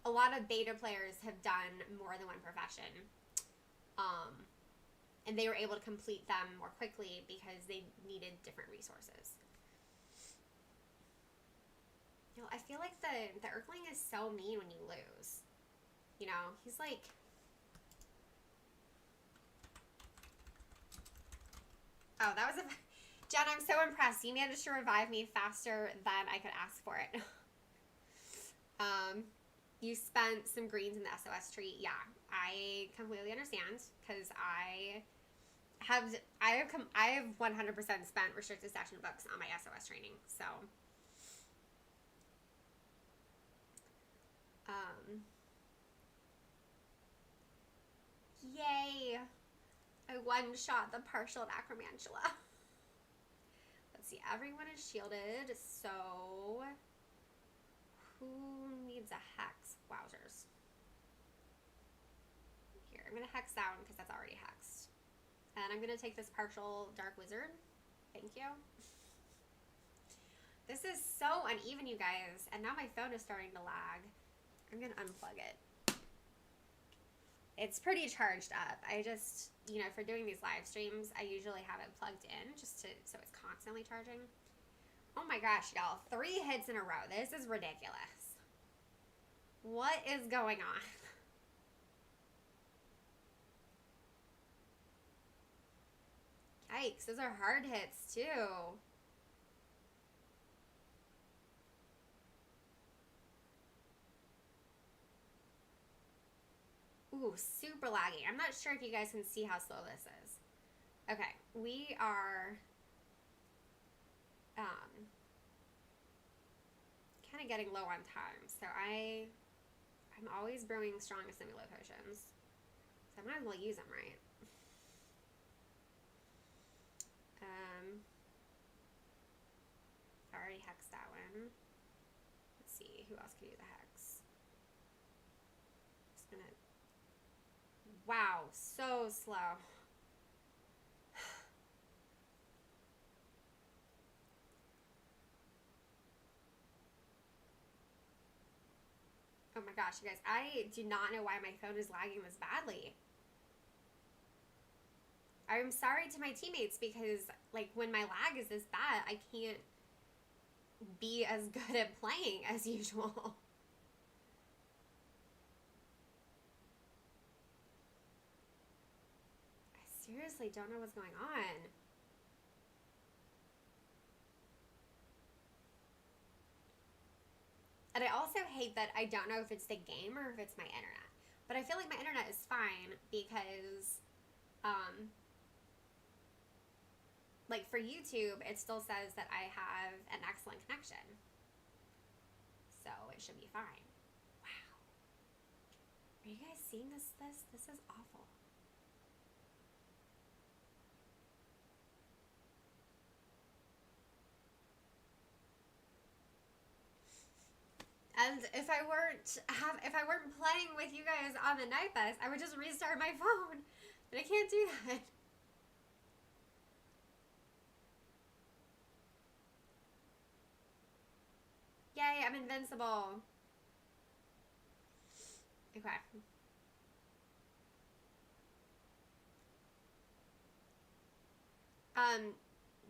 a lot of beta players have done more than one profession. And they were able to complete them more quickly because they needed different resources. You know, I feel like the Urkling is so mean when you lose. You know, he's like... Oh, that was a... Jen, I'm so impressed. You managed to revive me faster than I could ask for it. You spent some greens in the SOS tree. Yeah, I completely understand because I I have 100% spent restricted session books on my SOS training. So, yay! I one shot the partial Acromantula. Let's see, everyone is shielded, so who needs a hex? Wowzers. Here, I'm gonna hex that one because that's already hexed. And I'm gonna take this partial Dark Wizard. Thank you. This is so uneven, you guys, and now my phone is starting to lag. I'm gonna unplug it. It's pretty charged up. I just, you know, for doing these live streams, I usually have it plugged in just to so it's constantly charging. Oh my gosh, y'all. 3 hits in a row. This is ridiculous. What is going on? Yikes, those are hard hits too. Ooh, super laggy. I'm not sure if you guys can see how slow this is. Okay, we are kind of getting low on time. So I'm always brewing strong Assimilo potions. So I might as well use them, right? I already hexed that one. Let's see, who else could use a hex? Just gonna... Wow, so slow. Oh my gosh, you guys, I do not know why my phone is lagging this badly. I'm sorry to my teammates because, like, when my lag is this bad, I can't be as good at playing as usual. I seriously don't know what's going on. And I also hate that I don't know if it's the game or if it's my internet. But I feel like my internet is fine because, like for YouTube, it still says that I have an excellent connection. So it should be fine. Wow. Are you guys seeing this? This is awful. And if I weren't playing with you guys on the night bus, I would just restart my phone. But I can't do that. Yay, I'm invincible. Okay.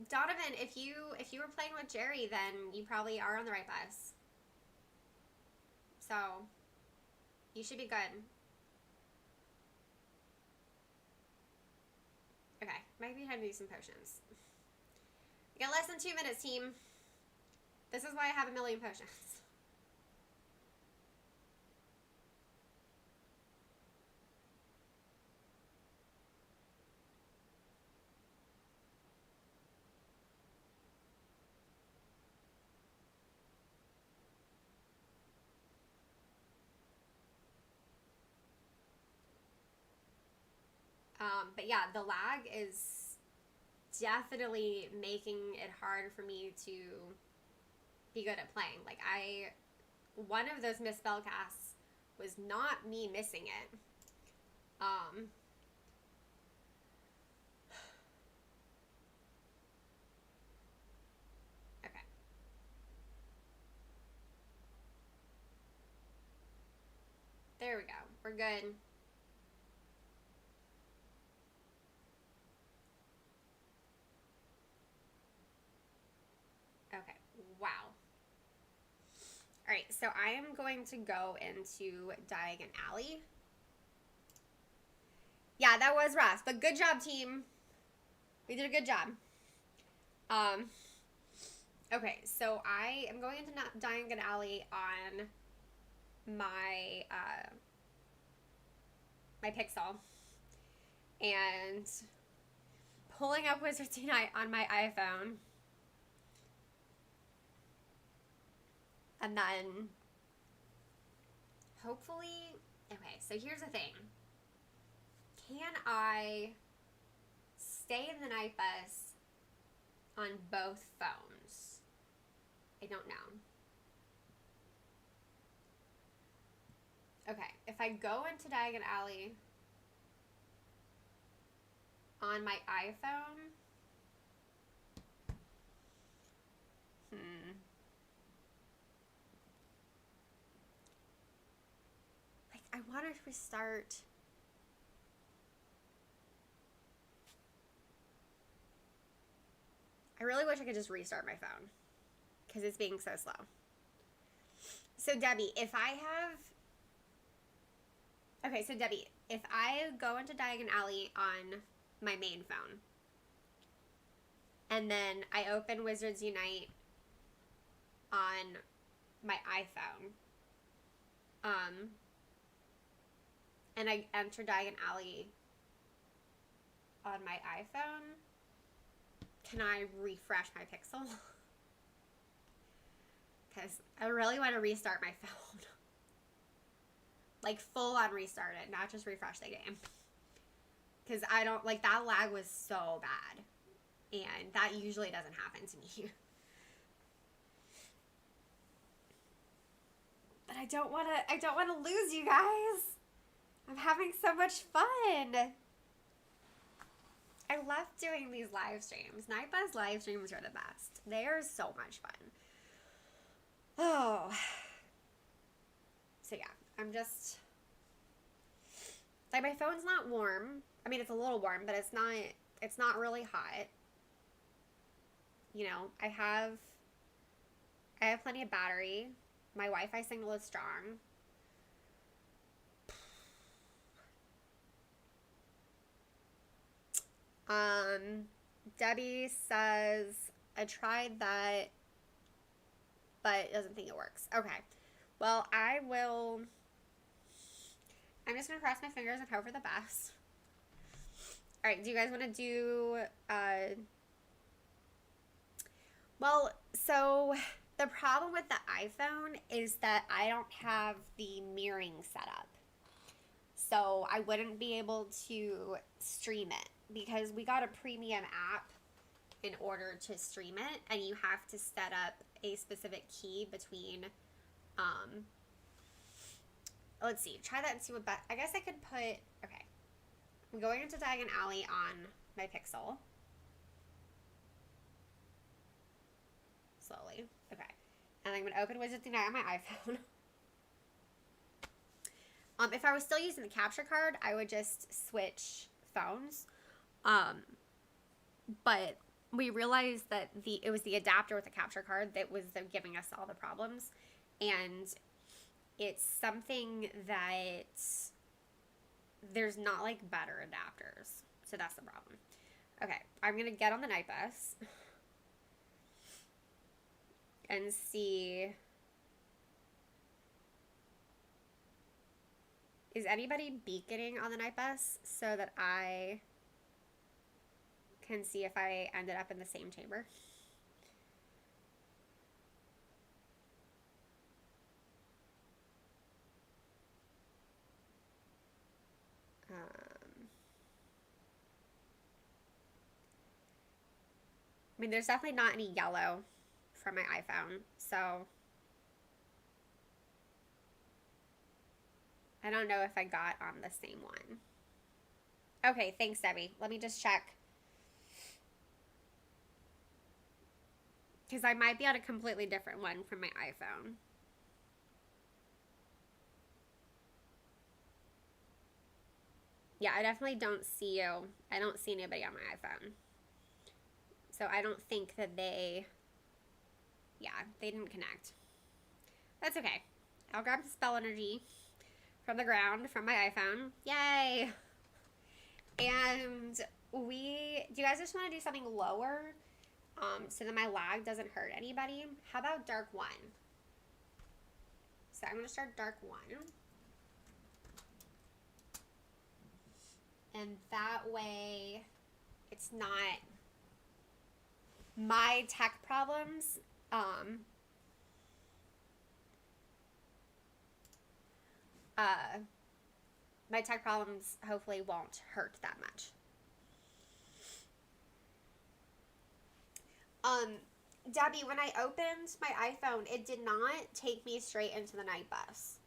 Donovan, if you were playing with Jerry, then you probably are on the right bus. So, you should be good. Okay, might be time to do some potions. We got less than 2 minutes, team. This is why I have a million potions. But yeah, the lag is definitely making it hard for me to be good at playing. Like, one of those missed spell casts was not me missing it. Okay. There we go. We're good. Okay. Wow. Alright, so I am going to go into Diagon Alley. Yeah, that was rough, but good job, team. We did a good job. Okay, so I am going into Diagon Alley on my, my Pixel. And pulling up Wizards Unite on my iPhone. And then hopefully, okay, so here's the thing. Can I stay in the night bus on both phones? I don't know. Okay, if I go into Diagon Alley on my iPhone, like I want to restart. I really wish I could just restart my phone because it's being so slow. So Debbie, if I go into Diagon Alley on my main phone and then I open Wizards Unite on my iPhone, and I enter Diagon Alley on my iPhone, can I refresh my Pixel? Because I really want to restart my phone. Like full on restart it, not just refresh the game. Because I don't, like, that lag was so bad. And that usually doesn't happen to me. But I don't want to lose you guys. I'm having so much fun. I love doing these live streams. Night Buzz live streams are the best. They are so much fun. Oh. So yeah, I'm just, like, my phone's not warm. I mean, it's a little warm, but it's not really hot. You know, I have plenty of battery. My Wi-Fi signal is strong. Debbie says, I tried that, but doesn't think it works. Okay. Well, I'm just going to cross my fingers and hope for the best. All right. Do you guys want to do, well, so the problem with the iPhone is that I don't have the mirroring set up. So I wouldn't be able to stream it because we got a premium app in order to stream it, and you have to set up a specific key between, let's see, try that and see what, I guess I could put, okay, I'm going into Diagon Alley on my Pixel. Slowly, okay, and I'm going to open Wizards Unite on my iPhone. If I was still using the capture card, I would just switch phones. But we realized that it was the adapter with the capture card that was giving us all the problems. And it's something that there's not, like, better adapters. So that's the problem. Okay, I'm going to get on the night bus and see... Is anybody beaconing on the night bus so that I can see if I ended up in the same chamber? I mean, there's definitely not any yellow from my iPhone, so I don't know if I got on the same one. Okay, thanks, Debbie. Let me just check. Because I might be on a completely different one from my iPhone. Yeah, I definitely don't see you. I don't see anybody on my iPhone. So I don't think that they didn't connect. That's okay. I'll grab the spell energy from the ground from my iPhone. Yay! And do you guys just want to do something lower so that my lag doesn't hurt anybody? How about Dark 1? So I'm going to start Dark 1. And that way it's not my tech problems. Uh, my tech problems hopefully won't hurt that much. Debbie, when I opened my iPhone, it did not take me straight into the night bus,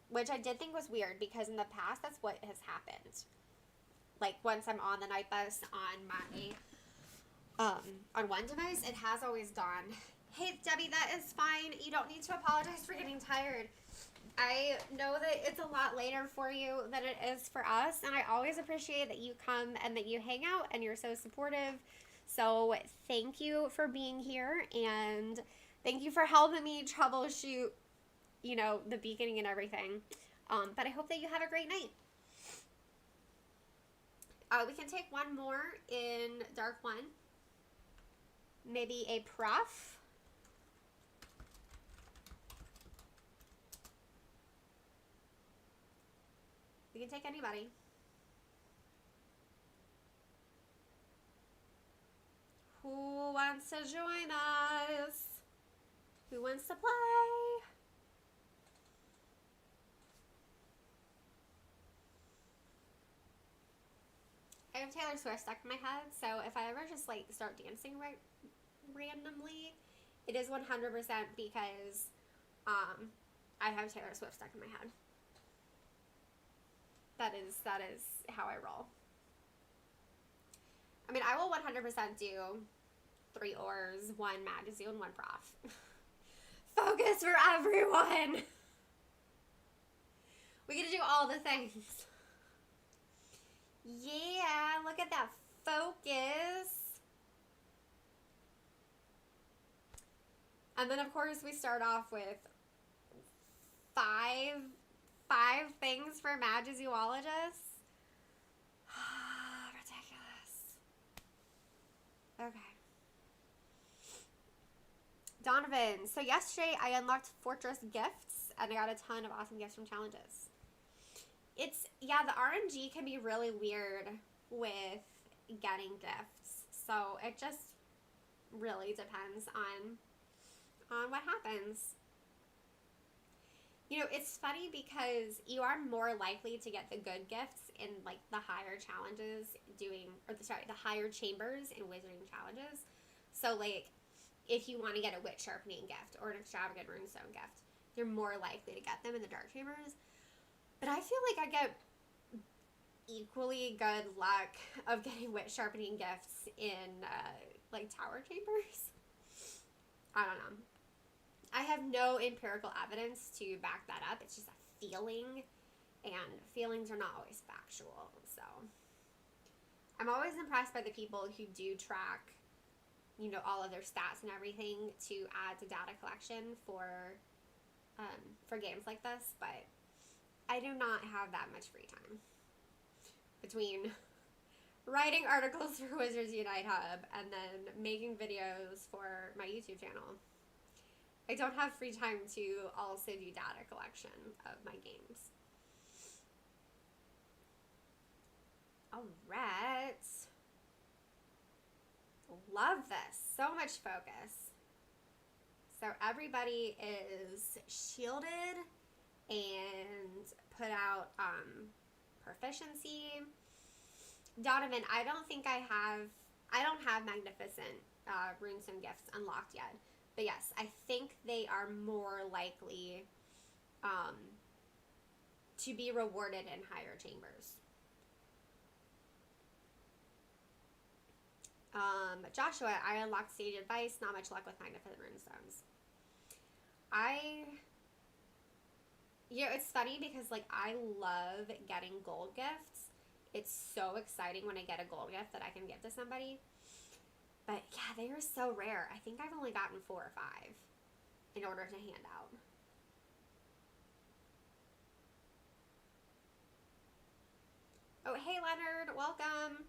which I did think was weird because in the past that's what has happened. Like once I'm on the night bus on my on one device, it has always gone. Hey Debbie, that is fine. You don't need to apologize for getting tired. I know that it's a lot later for you than it is for us, and I always appreciate that you come and that you hang out and you're so supportive. So thank you for being here, and thank you for helping me troubleshoot, you know, the beaconing and everything. But I hope that you have a great night. We can take one more in Dark 1. Maybe a prof. We can take anybody. Who wants to join us? Who wants to play? I have Taylor Swift stuck in my head, so if I ever just like start dancing randomly, it is 100% because I have Taylor Swift stuck in my head. That is how I roll. I mean, I will 100% do 3 ors, 1 magazine, and 1 prof. Focus for everyone. We get to do all the things. Yeah, look at that focus. And then of course we start off with five things for Magizoologists. Ridiculous. Okay. Donovan, so yesterday I unlocked Fortress gifts and I got a ton of awesome gifts from challenges. Yeah, the RNG can be really weird with getting gifts. So it just really depends on what happens. You know, it's funny because you are more likely to get the good gifts in like the higher challenges the higher chambers in wizarding challenges. So like if you want to get a witch sharpening gift or an extravagant runestone gift, you're more likely to get them in the dark chambers. But I feel like I get equally good luck of getting witch sharpening gifts in like tower chambers. I don't know. I have no empirical evidence to back that up. It's just a feeling, and feelings are not always factual. So I'm always impressed by the people who do track, you know, all of their stats and everything to add to data collection for games like this. But I do not have that much free time between writing articles for Wizards Unite Hub and then making videos for my YouTube channel. I don't have free time to also do data collection of my games. Alright. Love this. So much focus. So everybody is shielded and put out proficiency. Donovan, I don't have Magnificent runestone gifts unlocked yet. But yes, I think they are more likely to be rewarded in higher chambers. Joshua, I unlocked Sage Advice. Not much luck with Magnificent Runestones. It's funny because like I love getting gold gifts. It's so exciting when I get a gold gift that I can give to somebody. But yeah, they are so rare. I think I've only gotten 4 or 5 in order to hand out. Oh, hey Leonard, welcome.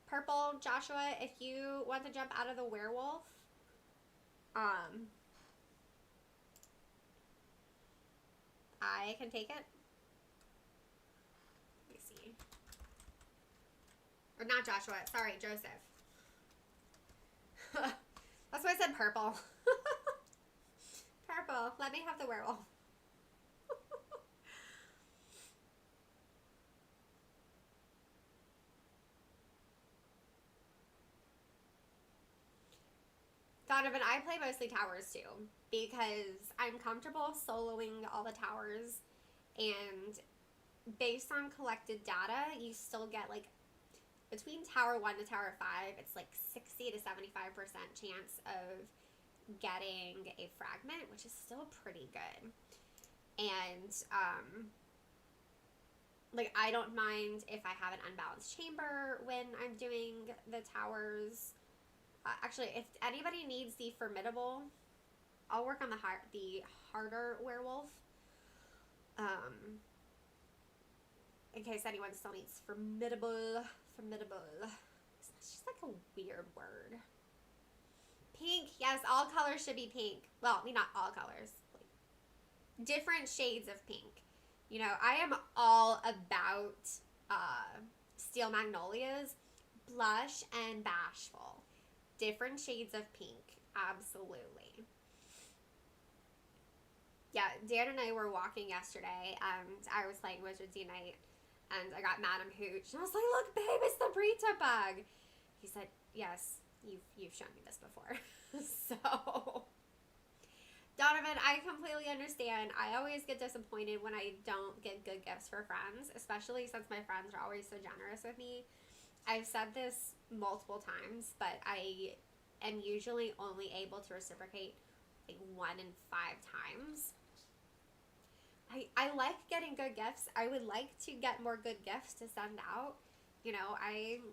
Purple, Joshua, if you want to jump out of the werewolf, I can take it. Let me see. Or not Joshua. Sorry, Joseph. That's why I said purple. Purple. Let me have the werewolf. Donovan, I play mostly towers too because I'm comfortable soloing all the towers, and based on collected data, you still get like between tower 1 to tower 5, it's like 60 to 75% chance of getting a fragment, which is still pretty good. And like I don't mind if I have an unbalanced chamber when I'm doing the towers. Actually, if anybody needs the formidable, I'll work on the harder werewolf. In case anyone still needs formidable. It's just like a weird word. Pink, yes, all colors should be pink. Well, I mean, not all colors. Like, different shades of pink. You know, I am all about Steel Magnolias, Blush, and Bashful. Different shades of pink. Absolutely. Yeah, Dan and I were walking yesterday, and I was playing Wizards Unite, and I got Madam Hooch, and I was like, look, babe, it's the Brita bug. He said, yes, you've shown me this before. So, Donovan, I completely understand. I always get disappointed when I don't get good gifts for friends, especially since my friends are always so generous with me. I've said this multiple times, but I am usually only able to reciprocate like 1 in 5 times. I like getting good gifts. I would like to get more good gifts to send out. You know, I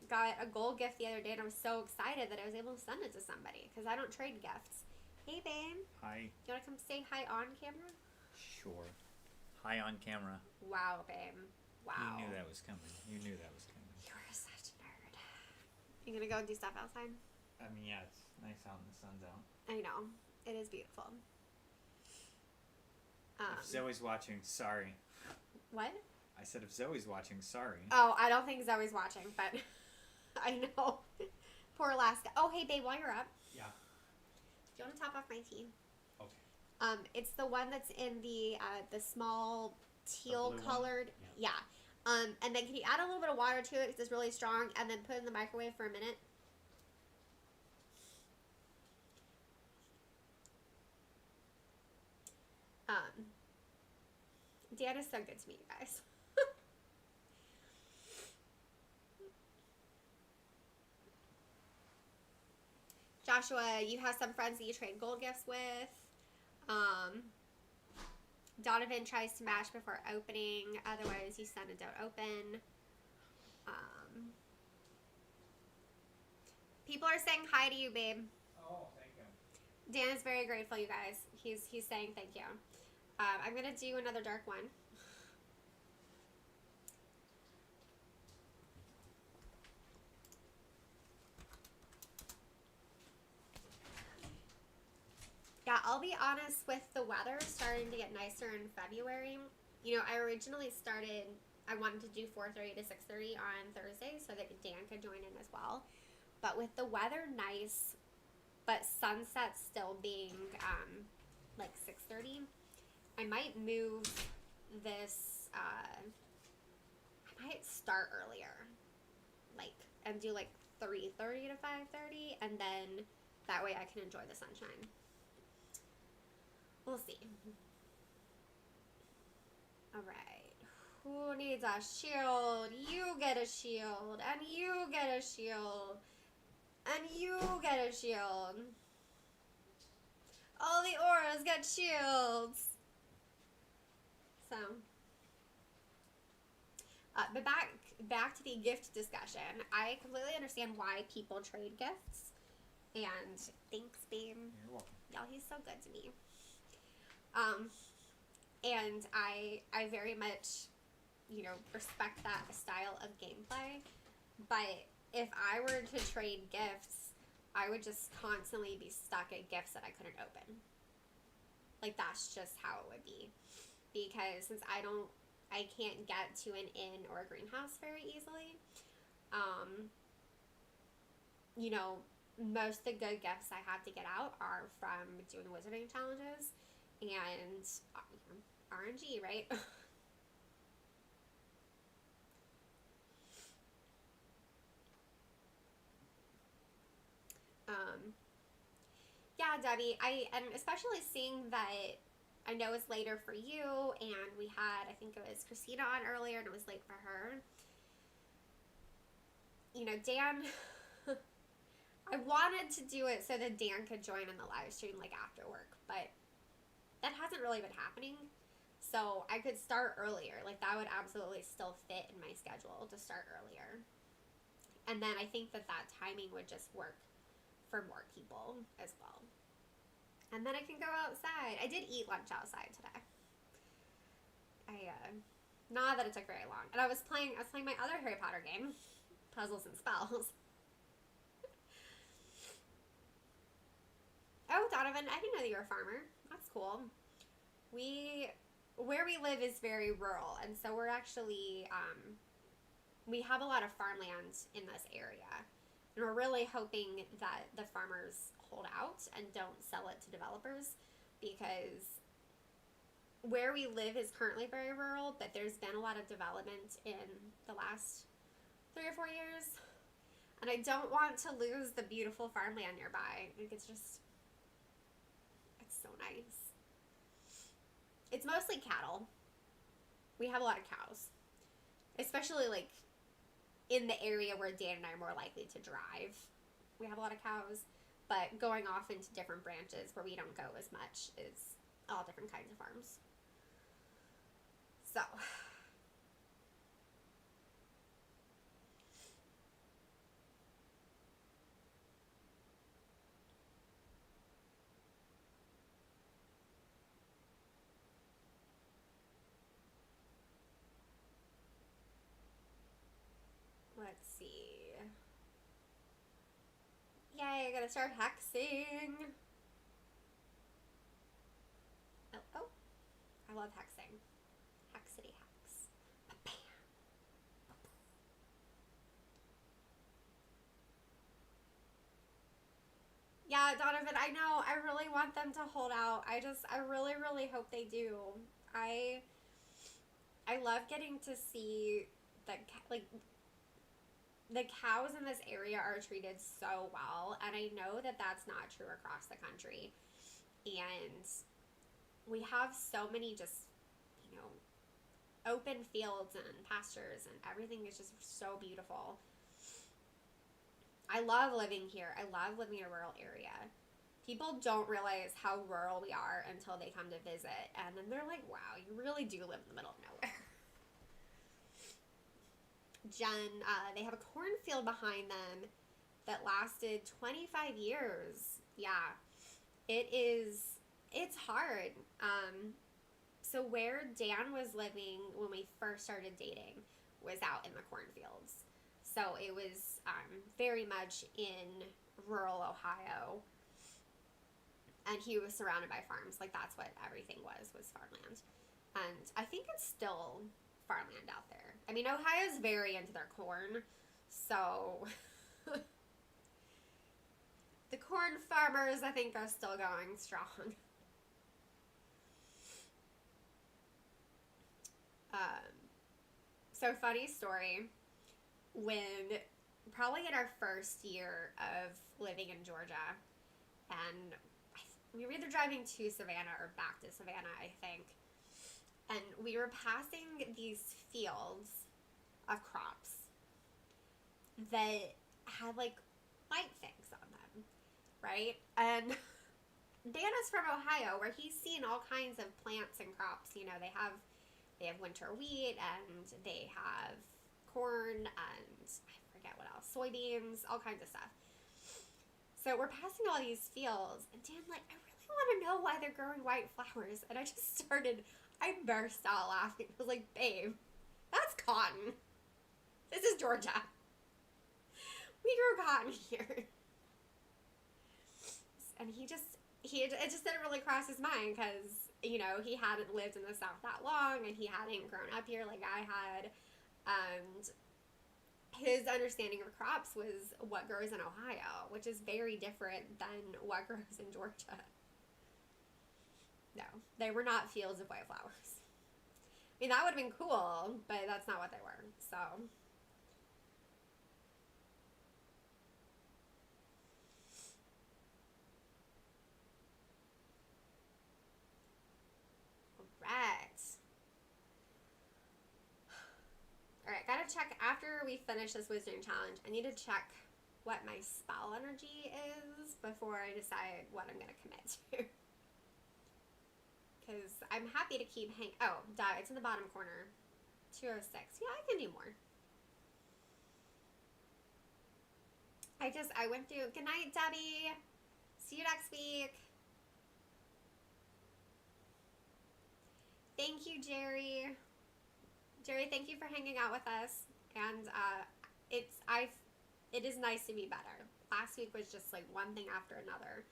got a gold gift the other day, and I was so excited that I was able to send it to somebody because I don't trade gifts. Hey, babe. Hi. You want to come say hi on camera? Sure. Hi on camera. Wow, babe. Wow. You knew that was coming. You knew that was coming. You're such a nerd. You gonna go do stuff outside? I mean, yeah, it's nice out and the sun's out. I know. It is beautiful. If Zoe's watching, sorry. What? I said if Zoe's watching, sorry. Oh, I don't think Zoe's watching, but I know. Poor Alaska. Oh, hey, babe, while you're up. Yeah. Do you want to top off my tea? Okay. It's the one that's in the small teal colored. Yeah. And then can you add a little bit of water to it because it's really strong, and then put it in the microwave for a minute? Dan is so good to me, you guys. Joshua, you have some friends that you trade gold gifts with. Donovan tries to match before opening. Otherwise, you send and don't open. People are saying hi to you, babe. Oh, thank you. Dan is very grateful, you guys. He's saying thank you. I'm going to do another dark one. Yeah, I'll be honest, with the weather starting to get nicer in February, you know, I originally started, I wanted to do 4:30 to 6:30 on Thursday so that Dan could join in as well. But with the weather nice, but sunset still being like 6:30, I might move this, I might start earlier, like, and do like 3:30 to 5:30, and then that way I can enjoy the sunshine. We'll see. Alright. Who needs a shield? You get a shield. And you get a shield. And you get a shield. All the auras get shields. So. But back to the gift discussion. I completely understand why people trade gifts. And thanks, babe. You're welcome. Y'all, he's so good to me. And I very much, you know, respect that style of gameplay. But if I were to trade gifts, I would just constantly be stuck at gifts that I couldn't open. Like, that's just how it would be. Because since I can't get to an inn or a greenhouse very easily, You know, most of the good gifts I have to get out are from doing wizarding challenges and RNG, right? Yeah, Debbie, and especially seeing that I know it's later for you, and we had, I think it was Christina on earlier, and it was late for her. You know, Dan, I wanted to do it so that Dan could join in the live stream, like, after work, but that hasn't really been happening. So I could start earlier. Like, that would absolutely still fit in my schedule to start earlier. And then I think that timing would just work for more people as well. And then I can go outside. I did eat lunch outside today. Not that it took very long. And I was playing my other Harry Potter game, Puzzles and Spells. Oh, Donovan, I didn't know that you're a farmer. That's cool. Where we live is very rural, and so we're actually, we have a lot of farmland in this area. And we're really hoping that the farmers hold out and don't sell it to developers, because where we live is currently very rural, but there's been a lot of development in the last 3 or 4 years. And I don't want to lose the beautiful farmland nearby. Like, it's so nice. It's mostly cattle. We have a lot of cows. Especially, like, in the area where Dan and I are more likely to drive. We have a lot of cows. But going off into different branches where we don't go as much is all different kinds of farms. So, let's see. Yay, I gotta start hexing. Oh, I love hexing. Hexity hex. Ba-bam. Yeah, Donovan, I know. I really want them to hold out. I really, really hope they do. I love getting to see the cows in this area are treated so well, and I know that that's not true across the country. And we have so many just, open fields and pastures, and everything is just so beautiful. I love living here. I love living in a rural area. People don't realize how rural we are until they come to visit, and then they're like, wow, you really do live in the middle of nowhere. Jen, they have a cornfield behind them that lasted 25 years. Yeah, it's hard. So where Dan was living when we first started dating was out in the cornfields. So it was very much in rural Ohio. And he was surrounded by farms. Like, that's what everything was farmland. And I think it's still farmland out there. I mean, Ohio's very into their corn. So the corn farmers, I think, are still going strong. So funny story, probably in our first year of living in Georgia, and we were either driving to Savannah or back to Savannah, I think, and we were passing these fields of crops that had, like, white things on them, right? And Dan is from Ohio, where he's seen all kinds of plants and crops. They have winter wheat, and they have corn, and I forget what else, soybeans, all kinds of stuff. So we're passing all these fields, and Dan's like, I really want to know why they're growing white flowers. And I burst out laughing. I was like, babe, that's cotton. This is Georgia. We grow cotton here. And it just didn't really cross his mind, because he hadn't lived in the South that long, and he hadn't grown up here like I had, and his understanding of crops was what grows in Ohio, which is very different than what grows in Georgia. No, they were not fields of white flowers. I mean, that would have been cool, but that's not what they were. So, right. Alright, gotta check after we finish this Wizarding Challenge. I need to check what my spell energy is before I decide what I'm gonna commit to. Because I'm happy to keep oh, duh, it's in the bottom corner. 206. Yeah, I can do more. I went through. Good night, Debbie. See you next week. Thank you, Jerry. Jerry, thank you for hanging out with us. And it is nice to be better. Last week was just like one thing after another,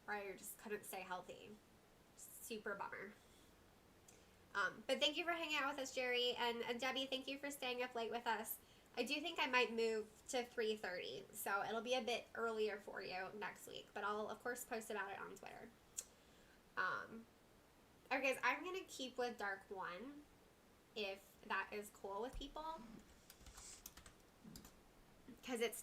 where I just couldn't stay healthy. Super bummer. But thank you for hanging out with us, Jerry. And Debbie, thank you for staying up late with us. I do think I might move to 3:30, so it'll be a bit earlier for you next week. But I'll, of course, post about it on Twitter. Okay, guys, I'm going to keep with Dark 1, if that is cool with people. Because it's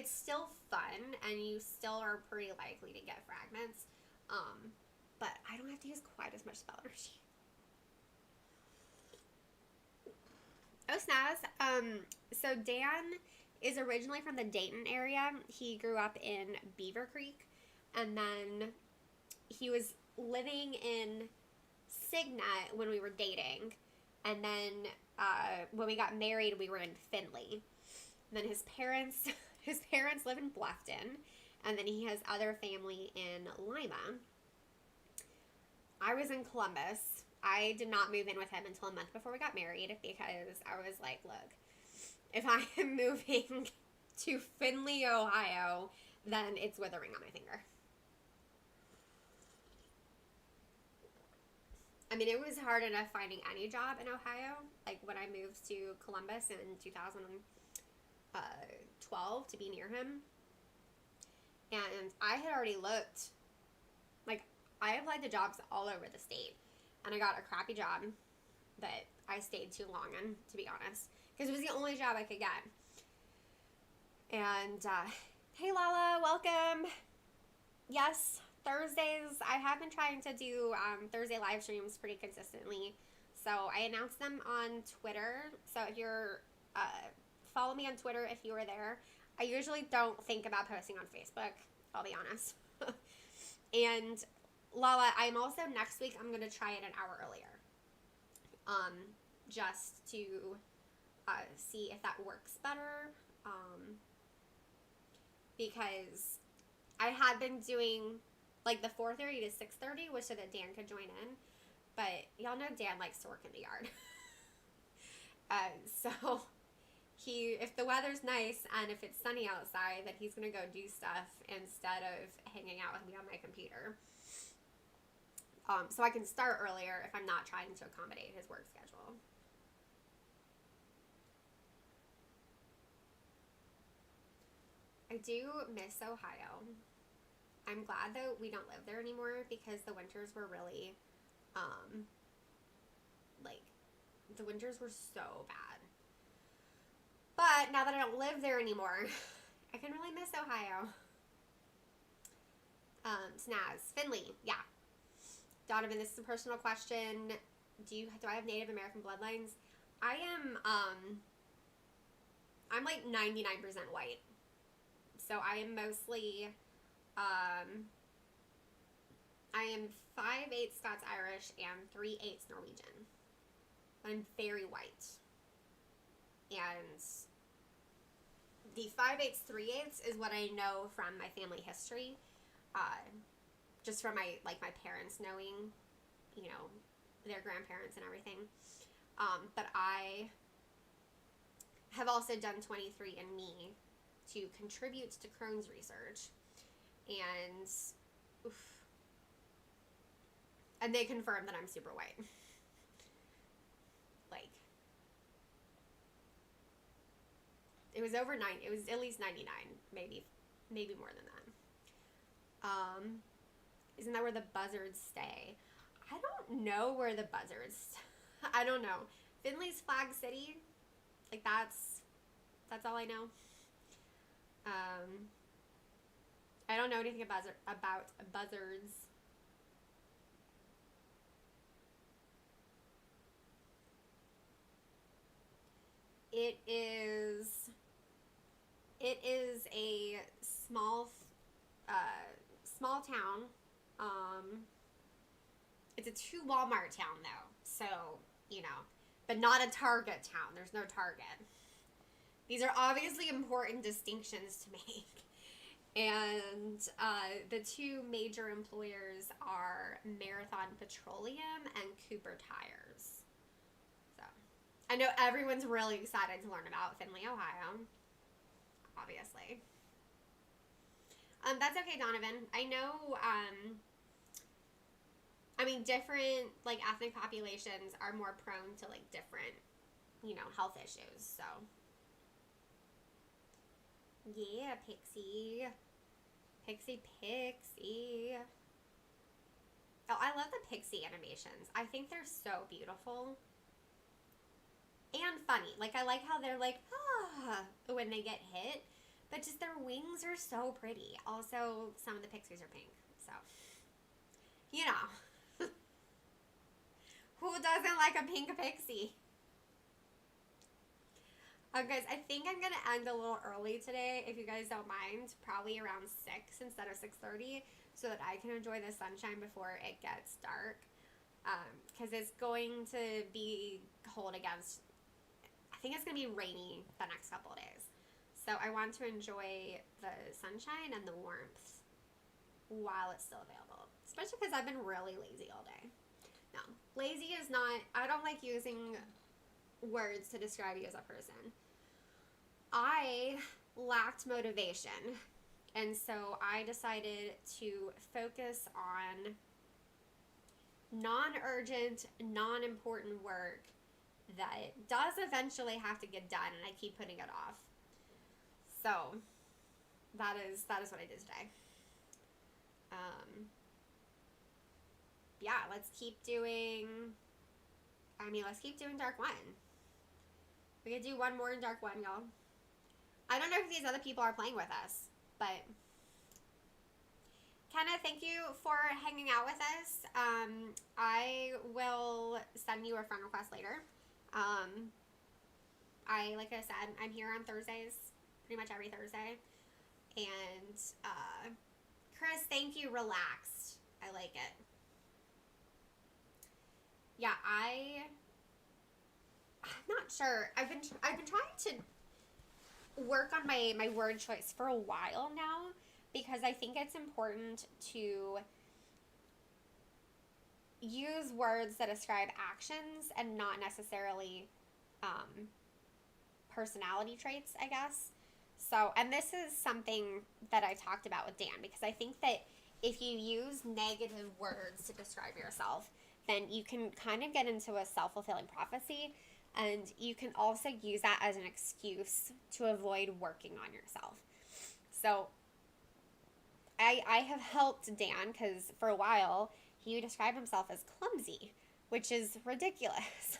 still fun, and you still are pretty likely to get fragments. But I don't have to use quite as much spell energy. Oh, snaz. So Dan is originally from the Dayton area. He grew up in Beaver Creek, and then he was living in Signet when we were dating, and then when we got married, we were in Findlay. And then his parents live in Bluffton, and then he has other family in Lima. I was in Columbus. I did not move in with him until a month before we got married, because I was like, look, if I am moving to Findlay, Ohio, then it's with a ring on my finger. I mean, it was hard enough finding any job in Ohio, like when I moved to Columbus in 2012 to be near him. And I had already looked, like, I applied to jobs all over the state, and I got a crappy job that I stayed too long in, to be honest, because it was the only job I could get. And, hey Lala, welcome. Yes, Thursdays, I have been trying to do Thursday live streams pretty consistently, so I announced them on Twitter. So if you're, follow me on Twitter if you are there. I usually don't think about posting on Facebook, I'll be honest. And Lala, I'm also, next week, I'm going to try it an hour earlier. Just to see if that works better. Because I had been doing, like, the 4:30 to 6:30 was so that Dan could join in. But y'all know Dan likes to work in the yard. So if the weather's nice and if it's sunny outside, then he's going to go do stuff instead of hanging out with me on my computer. So I can start earlier if I'm not trying to accommodate his work schedule. I do miss Ohio. I'm glad that we don't live there anymore, because the winters were really, the winters were so bad. But now that I don't live there anymore, I can really miss Ohio. Snaz. Finley, yeah. Donovan, this is a personal question. Do I have Native American bloodlines? I'm like 99% white. So I am mostly, I am 5/8 Scots-Irish and 3/8 Norwegian. I'm very white. And the 5/8, 3/8 is what I know from my family history. Just from my parents knowing, their grandparents and everything. But I have also done 23andMe to contribute to Crohn's research. And they confirmed that I'm super white. It was over 9. It was at least 99, maybe more than that. Isn't that where the buzzards stay? I don't know where the buzzards. I don't know. Finley's Flag City. Like that's all I know. I don't know anything about buzzards. It is a small town. It's a 2 Walmart town though, so but not a Target town. There's no Target. These are obviously important distinctions to make. And the 2 major employers are Marathon Petroleum and Cooper Tires. So, I know everyone's really excited to learn about Findlay, Ohio. Obviously. That's okay, Donovan. I know, different, ethnic populations are more prone to, different, health issues, so. Yeah, Pixie. Pixie. Oh, I love the Pixie animations. I think they're so beautiful. And funny. I like how they're when they get hit. But just their wings are so pretty. Also, some of the pixies are pink. So, who doesn't like a pink pixie? Guys, I think I'm going to end a little early today, if you guys don't mind. Probably around 6 instead of 6:30, so that I can enjoy the sunshine before it gets dark. Because it's going to be cold against, I think it's going to be rainy the next couple of days. So I want to enjoy the sunshine and the warmth while it's still available. Especially because I've been really lazy all day. No, lazy is not, I don't like using words to describe you as a person. I lacked motivation, and so I decided to focus on non-urgent, non-important work that does eventually have to get done, and I keep putting it off. So that is what I did today. Yeah, let's keep doing Dark 1. We could do one more in Dark 1, y'all. I don't know if these other people are playing with us, but Kenna, thank you for hanging out with us. I will send you a friend request later. Like I said, I'm here on Thursdays, pretty much every Thursday. And Chris, thank you. Relaxed. I like it. Yeah, I'm not sure. I've been trying to work on my word choice for a while now, because I think it's important to use words that describe actions and not necessarily personality traits, I guess. So, and this is something that I talked about with Dan, because I think that if you use negative words to describe yourself, then you can kind of get into a self-fulfilling prophecy, and you can also use that as an excuse to avoid working on yourself. So I have helped Dan, because for a while he would describe himself as clumsy, which is ridiculous.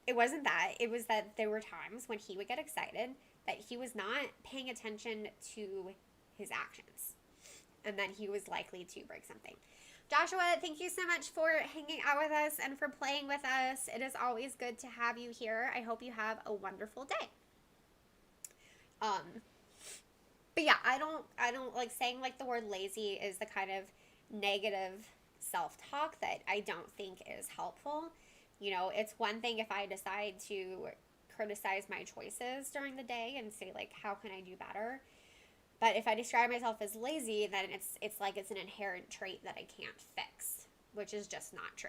It wasn't that. It was that there were times when he would get excited that he was not paying attention to his actions, and then he was likely to break something. Joshua, thank you so much for hanging out with us and for playing with us. It is always good to have you here. I hope you have a wonderful day. But yeah, I don't like saying the word lazy is the kind of negative self-talk that I don't think is helpful. It's one thing if I decide to criticize my choices during the day and say, how can I do better? But if I describe myself as lazy, then it's like it's an inherent trait that I can't fix, which is just not true.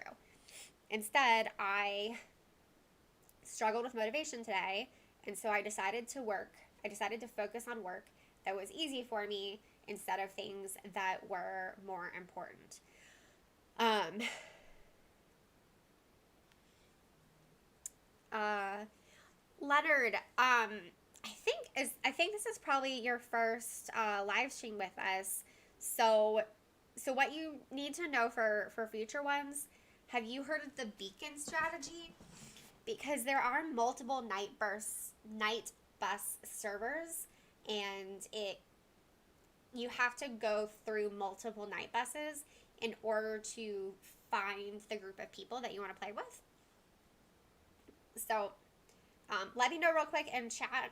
Instead, I struggled with motivation today, and so I decided to focus on work that was easy for me instead of things that were more important. Leonard, I think this is probably your first live stream with us. So what you need to know for future ones, have you heard of the beacon strategy? Because there are multiple night bus servers, and you have to go through multiple night buses in order to find the group of people that you want to play with. So let me know real quick in chat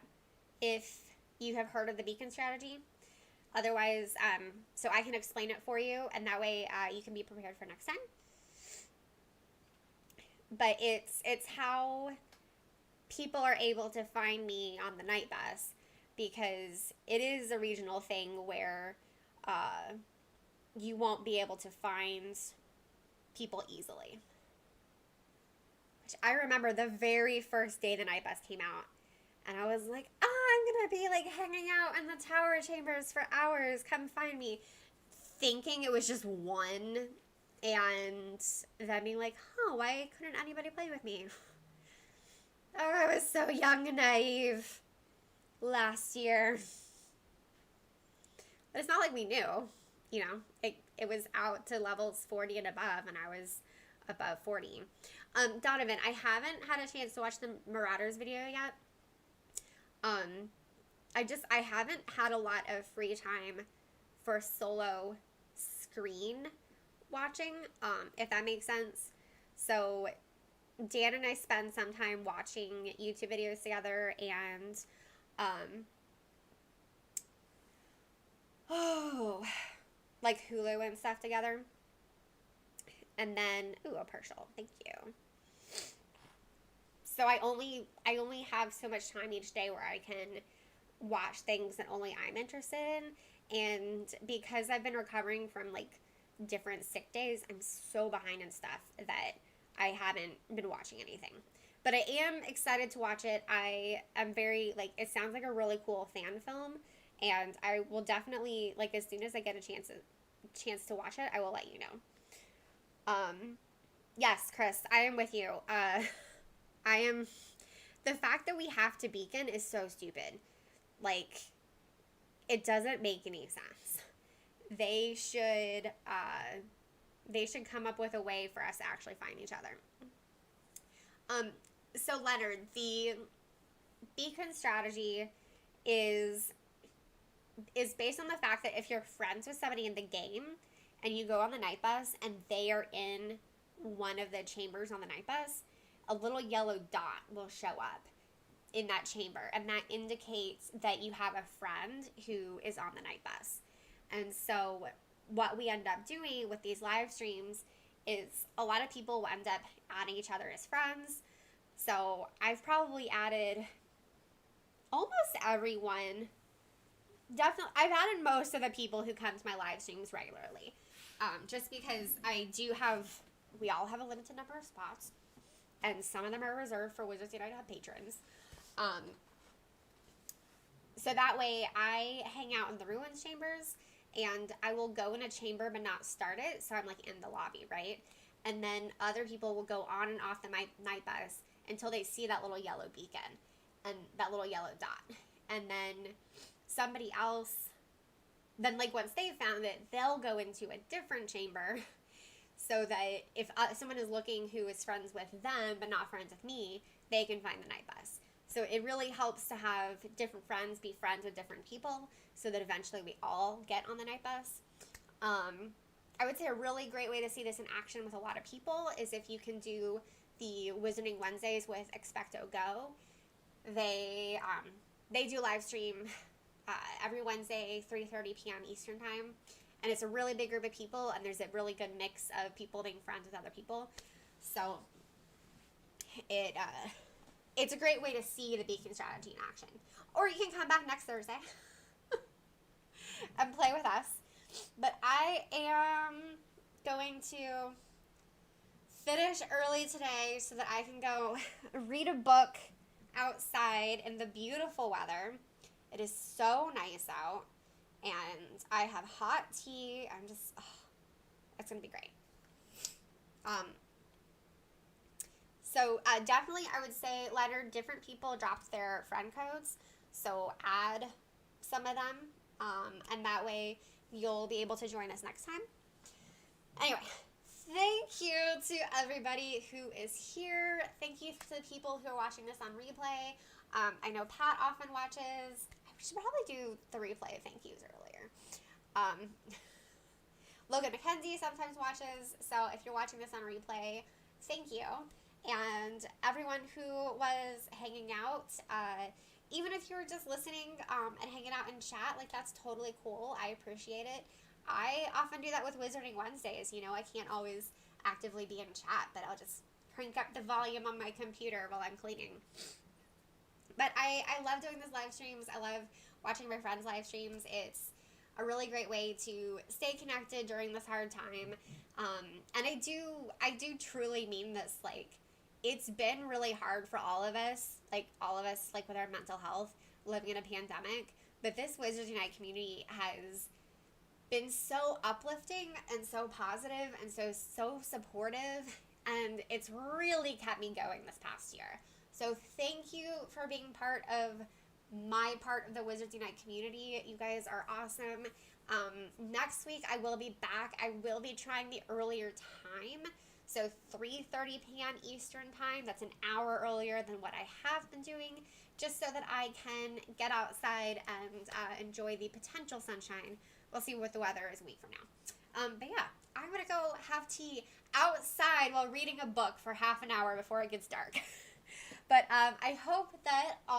if you have heard of the beacon strategy. Otherwise, so I can explain it for you, and that way you can be prepared for next time. But it's how people are able to find me on the night bus, because it is a regional thing where you won't be able to find people easily. Which I remember the very first day the night bus came out, and I was like, oh, I'm gonna be like hanging out in the tower chambers for hours, come find me, thinking it was just one, and then being like, huh, why couldn't anybody play with me? Oh, I was so young and naive last year. But it's not like we knew, you know, it was out to levels 40 and above, and I was above 40. Donovan, I haven't had a chance to watch the Marauders video yet. I haven't had a lot of free time for solo screen watching, if that makes sense. So Dan and I spend some time watching YouTube videos together, and like Hulu and stuff together. And then, a partial, thank you. So I only have so much time each day where I can watch things that only I'm interested in. And because I've been recovering from like different sick days, I'm so behind in stuff that I haven't been watching anything. But I am excited to watch it. I am very, like, it sounds like a really cool fan film, and I will definitely, like, as soon as I get a chance to watch it, I will let you know. Yes, Chris, I am with you. The fact that we have to beacon is so stupid. Like, it doesn't make any sense. They should come up with a way for us to actually find each other. So Leonard, the beacon strategy is based on the fact that if you're friends with somebody in the game and you go on the night bus and they are in one of the chambers on the night bus, a little yellow dot will show up in that chamber, and that indicates that you have a friend who is on the night bus. And so what we end up doing with these live streams is a lot of people will end up adding each other as friends. So I've probably added almost everyone. Definitely, I've added most of the people who come to my live streams regularly. Just because we all have a limited number of spots, and some of them are reserved for Wizards United Hub patrons. So that way I hang out in the ruins chambers, and I will go in a chamber but not start it, so I'm like in the lobby, right? And then other people will go on and off the night bus until they see that little yellow beacon and that little yellow dot. And then somebody else, then like once they've found it, they'll go into a different chamber so that if someone is looking who is friends with them but not friends with me, they can find the night bus. So it really helps to have different friends be friends with different people so that eventually we all get on the night bus. I would say a really great way to see this in action with a lot of people is if you can do the Wizarding Wednesdays with Expecto Go. They do live stream every Wednesday, 3:30 p.m. Eastern Time. And it's a really big group of people, and there's a really good mix of people being friends with other people. So it's a great way to see the beacon strategy in action. Or you can come back next Thursday and play with us. But I am going to finish early today so that I can go read a book outside in the beautiful weather. It is so nice out, and I have hot tea. It's going to be great. So So definitely I would say, Leonard, different people dropped their friend codes. So add some of them. And that way you'll be able to join us next time. Anyway, thank you to everybody who is here. Thank you to the people who are watching this on replay. I know Pat often watches. I should probably do the replay of thank yous earlier. Logan McKenzie sometimes watches. So if you're watching this on replay, thank you. And everyone who was hanging out, even if you were just listening and hanging out in chat, like, that's totally cool. I appreciate it. I often do that with Wizarding Wednesdays. You know, I can't always actively be in chat, but I'll just crank up the volume on my computer while I'm cleaning. But I love doing these live streams. I love watching my friends' live streams. It's a really great way to stay connected during this hard time. And I do truly mean this. Like, it's been really hard for all of us, like with our mental health, living in a pandemic. But this Wizards Unite community has been so uplifting and so positive and so supportive, and it's really kept me going this past year. So thank you for being part of the Wizards Unite community. You guys are awesome. Next week I will be back. I will be trying the earlier time. So 3:30 p.m. Eastern time. That's an hour earlier than what I have been doing, just so that I can get outside and enjoy the potential sunshine. We'll see what the weather is a week from now. But yeah, I'm going to go have tea outside while reading a book for half an hour before it gets dark. But I hope that all